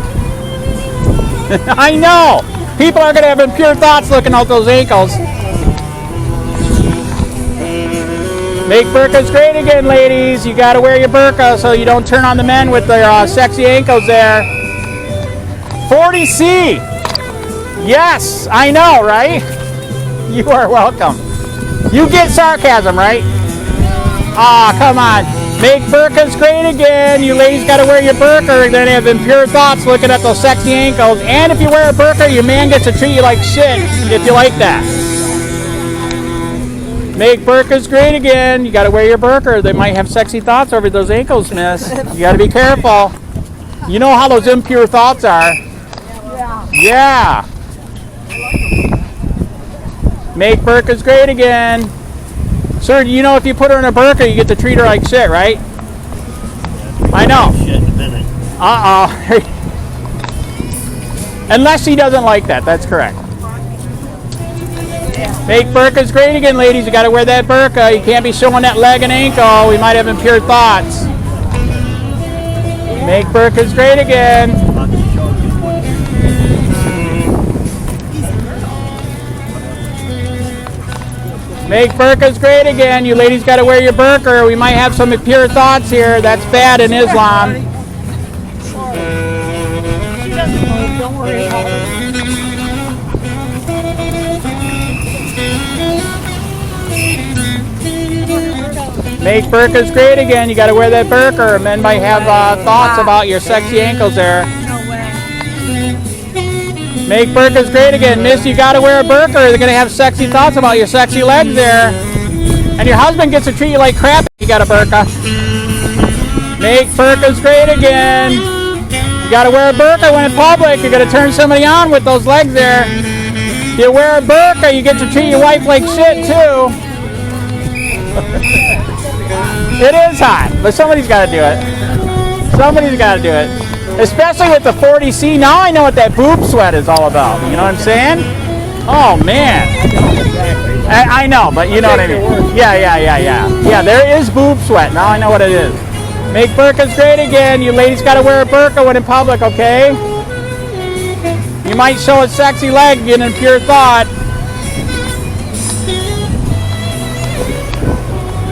I know. People are going to have impure thoughts looking at those ankles. Make burqas great again, ladies. You got to wear your burqa so you don't turn on the men with their sexy ankles there. 40C. Yes, I know, right? You are welcome. You get sarcasm, right? Aw, come on. Make burqas great again. You ladies got to wear your burqa or then have impure thoughts looking at those sexy ankles. And if you wear a burqa, your man gets to treat you like shit if you like that. Make burqas great again. You got to wear your burqa or they might have sexy thoughts over those ankles, miss. You got to be careful. You know how those impure thoughts are. Yeah. Make burqas great again. Sir, you know if you put her in a burqa, you get to treat her like shit, right? I know.
Shit in a minute.
Uh-oh. Unless she doesn't like that, that's correct. Make burqas great again, ladies. You got to wear that burqa. You can't be showing that leg and ankle. We might have impure thoughts. Make burqas great again. Make burqas great again. You ladies got to wear your burqa. We might have some impure thoughts here. That's bad in Islam.
She doesn't move. Don't worry about her.
Make burqas great again. You got to wear that burqa. Men might have thoughts about your sexy ankles there. Make burqas great again. Miss, you got to wear a burqa or they're going to have sexy thoughts about your sexy legs there. And your husband gets to treat you like crap if you got a burqa. Make burqas great again. You got to wear a burqa when in public. You're going to turn somebody on with those legs there. If you wear a burqa, you get to treat your wife like shit too. It is hot, but somebody's got to do it. Somebody's got to do it. Especially with the 40C. Now I know what that boob sweat is all about. You know what I'm saying? Oh, man. I know, but you know what I mean. Yeah. Yeah, there is boob sweat. Now I know what it is. Make burqas great again. You ladies got to wear a burqa when in public, okay? You might show a sexy leg in a pure thought.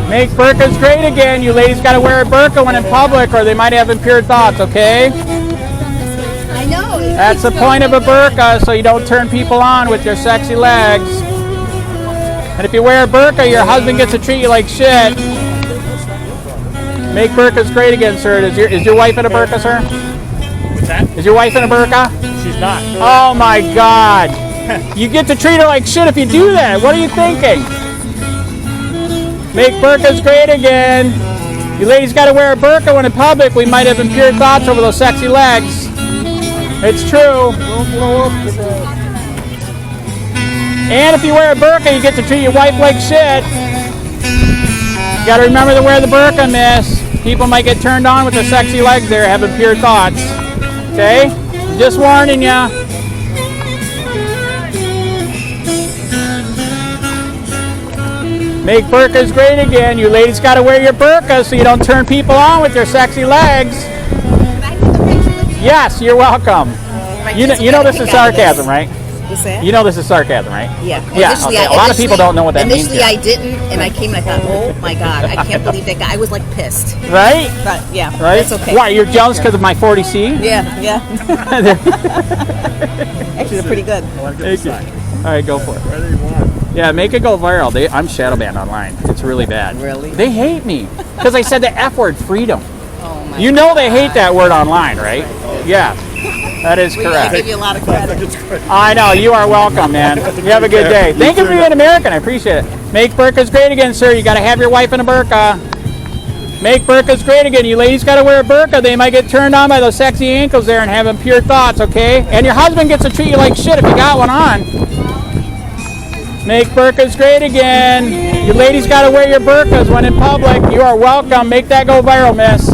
Make burqas great again. You ladies got to wear a burqa when in public or they might have impure thoughts, okay?
I know.
That's the point of a burqa, so you don't turn people on with your sexy legs. And if you wear a burqa, your husband gets to treat you like shit. Make burqas great again, sir. Is your wife in a burqa, sir?
What's that?
Is your wife in a burqa?
She's not.
Oh my God. You get to treat her like shit if you do that. What are you thinking? Make burqas great again. You ladies got to wear a burqa when in public. We might have impure thoughts over those sexy legs. It's true. And if you wear a burqa, you get to treat your wife like shit. You got to remember to wear the burqa, miss. People might get turned on with their sexy legs there, have impure thoughts. Okay? Just warning ya. Make burkas great again. You ladies got to wear your burkas so you don't turn people on with your sexy legs. Yes, you're welcome. You know this is sarcasm, right?
What's that?
You know this is sarcasm, right?
Yeah.
Yeah.
Initially,
Okay. A lot of people don't know what that means.
Initially, I didn't, and I came and I thought, oh my God, I can't believe that guy. I was like pissed.
Right?
But yeah,
Right?
that's okay.
Why? You're jealous because of my 40C?
Yeah. Actually, they're pretty good.
Thank you. All right, go for it. Yeah, make it go viral. I'm shadow banned online. It's really bad.
Really?
They hate me because I said the F word, freedom.
Oh my
You know they hate that word online, right? Yeah, that is
I
correct.
give you a lot of credit.
I know. You are welcome, man. You have a good day. Thank you for being American. I appreciate it. Make burkas great again, sir. You got to have your wife in a burqa. Make burkas great again. You ladies got to wear a burqa. They might get turned on by those sexy ankles there and have impure thoughts, okay? And your husband gets to treat you like shit if you got one on. Make burkas great again. You ladies got to wear your burqas when in public. You are welcome. Make that go viral, miss.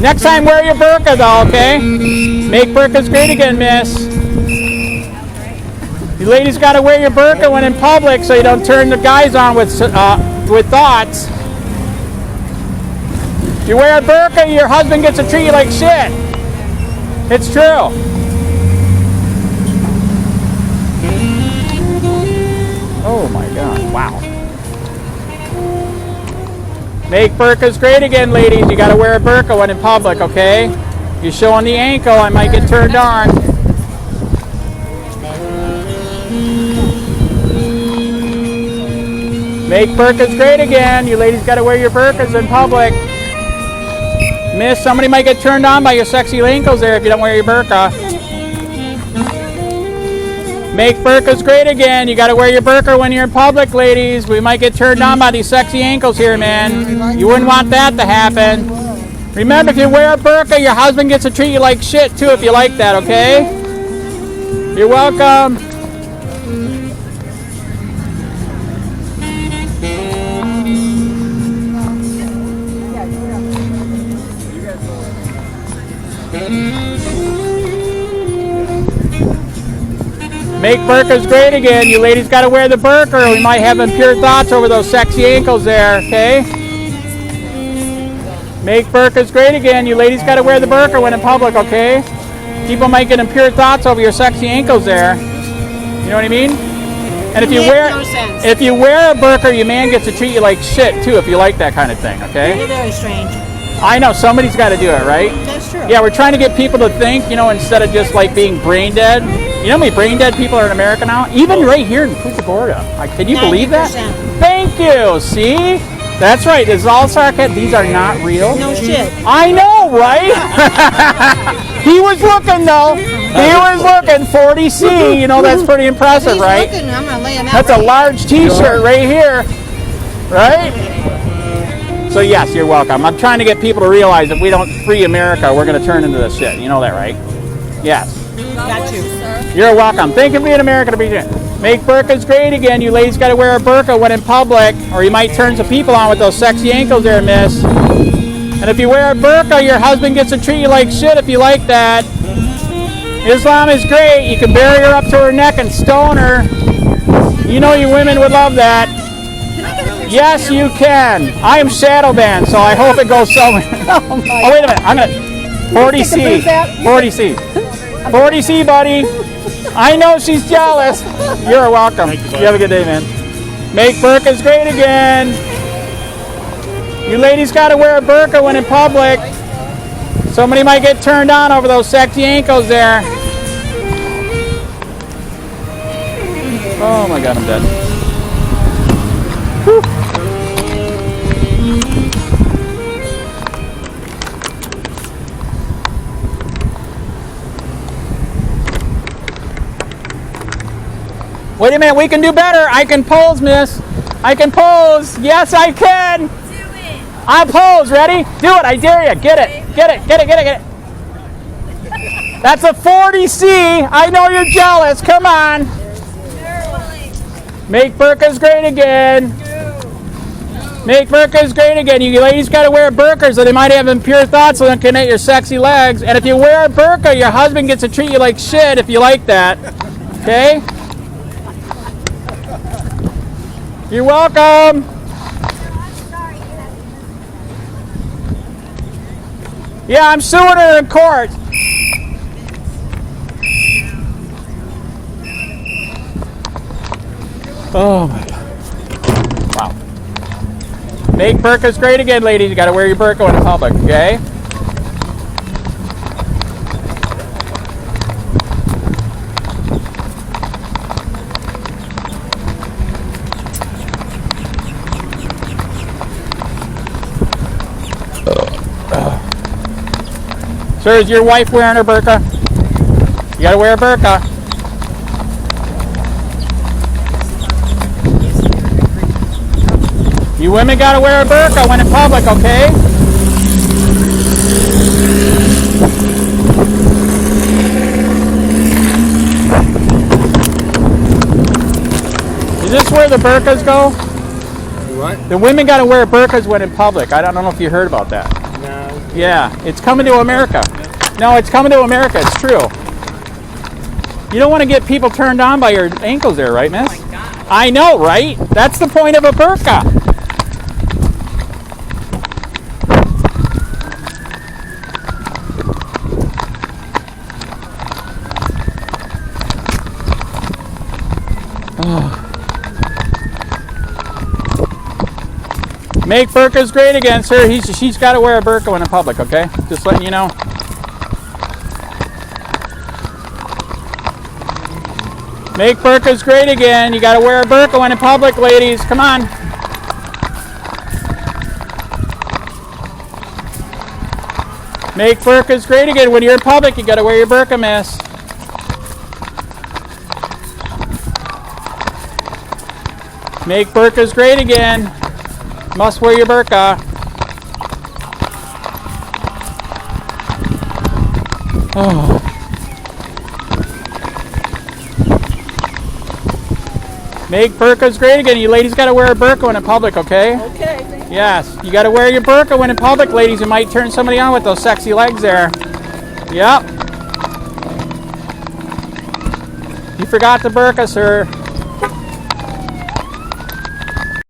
Next time, wear your burqa, though, okay? Make burkas great again, miss. You ladies got to wear your burqa when in public so you don't turn the guys on with thoughts. If you wear a burqa, your husband gets to treat you like shit. It's true. Oh my God, wow. Make burqas great again, ladies. You gotta wear a burqa when in public, okay? You're showing the ankle, I might get turned on. Make burqas great again. You ladies gotta wear your burqas in public. Miss, somebody might get turned on by your sexy ankles there if you don't wear your burqa. Make burqas great again. You got to wear your burqa when you're in public, ladies. We might get turned on by these sexy ankles here, man. You wouldn't want that to happen. Remember, if you wear a burqa, your husband gets to treat you like shit, too, if you like that, okay? You're welcome. Make burqas great again. You ladies got to wear the burqa or we might have impure thoughts over those sexy ankles there, okay? Make burqas great again. You ladies got to wear the burqa when in public, okay? People might get impure thoughts over your sexy ankles there. You know what I mean? And if you wear a burqa, your man gets to treat you like shit too if you like that kind of thing, okay?
You're very strange.
I know, somebody's got to do it, right?
That's true.
Yeah, we're trying to get people to think, you know, instead of just like being brain dead. You know how many brain dead people are in America now? Even right here in Punta Gorda. Can you believe that?
90%.
Thank you. See? That's right. This is all sarcasm. These are not real.
No shit.
I know, right? He was looking, though. He was looking. 40C. You know, that's pretty impressive, right?
Looking, I'm gonna lay him out
That's a large T-shirt right here. Right? So, yes, you're welcome. I'm trying to get people to realize if we don't free America, we're going to turn into this shit. You know that, right? Yes.
Got you.
You're welcome. Thank you for being American to be here. Make burqas great again. You ladies got to wear a burqa when in public, or you might turn some people on with those sexy ankles there, miss. And if you wear a burqa, your husband gets to treat you like shit if you like that. Islam is great. You can bury her up to her neck and stone her. You know you women would love that. Yes, you can. I am shadow banned, so I hope it goes somewhere. Oh, wait a minute. I'm going to... 40C. 40C. 40C, buddy. I know she's jealous. You're welcome. You have a good day, man. Make burqas great again. You ladies got to wear a burqa when in public. Somebody might get turned on over those sexy ankles there. Oh my God, I'm dead. Whew. Wait a minute, we can do better. I can pose, miss. I can pose. Yes, I can. Do it. I pose. Ready? Do it. I dare you. Get it. Get it. Get it. Get it. Get it. That's a 40C. I know you're jealous. Come on. Make burqas great again. Make burkas great again. You ladies got to wear burkas, or they might have impure thoughts looking at your sexy legs. And if you wear a burqa, your husband gets to treat you like shit if you like that. Okay? You're welcome. Yeah, I'm suing her in court. Oh my God. Wow. Make burkas great again, ladies. You got to wear your burqa in public, okay? Sir, is your wife wearing her burqa? You got to wear a burqa. You women gotta wear a burqa when in public, okay? Is this where the burqas go?
What?
The women gotta wear burqas when in public. I don't know if you heard about that.
No.
Yeah, it's coming to America. No, it's coming to America. It's true. You don't want to get people turned on by your ankles there, right, miss?
Oh my God.
I know, right? That's the point of a burqa. Make burqas great again, sir. She's got to wear a burqa when in public, okay? Just letting you know. Make burqas great again. You got to wear a burqa when in public, ladies. Come on. Make burqas great again. When you're in public, you got to wear your burqa, miss. Make burqas great again. Must wear your burqa. Oh. Make burqas great again. You ladies got to wear a burqa when in public, okay?
Okay.
Yes, you got to wear your burqa when in public, ladies. You might turn somebody on with those sexy legs there. Yep. You forgot the burqa, sir.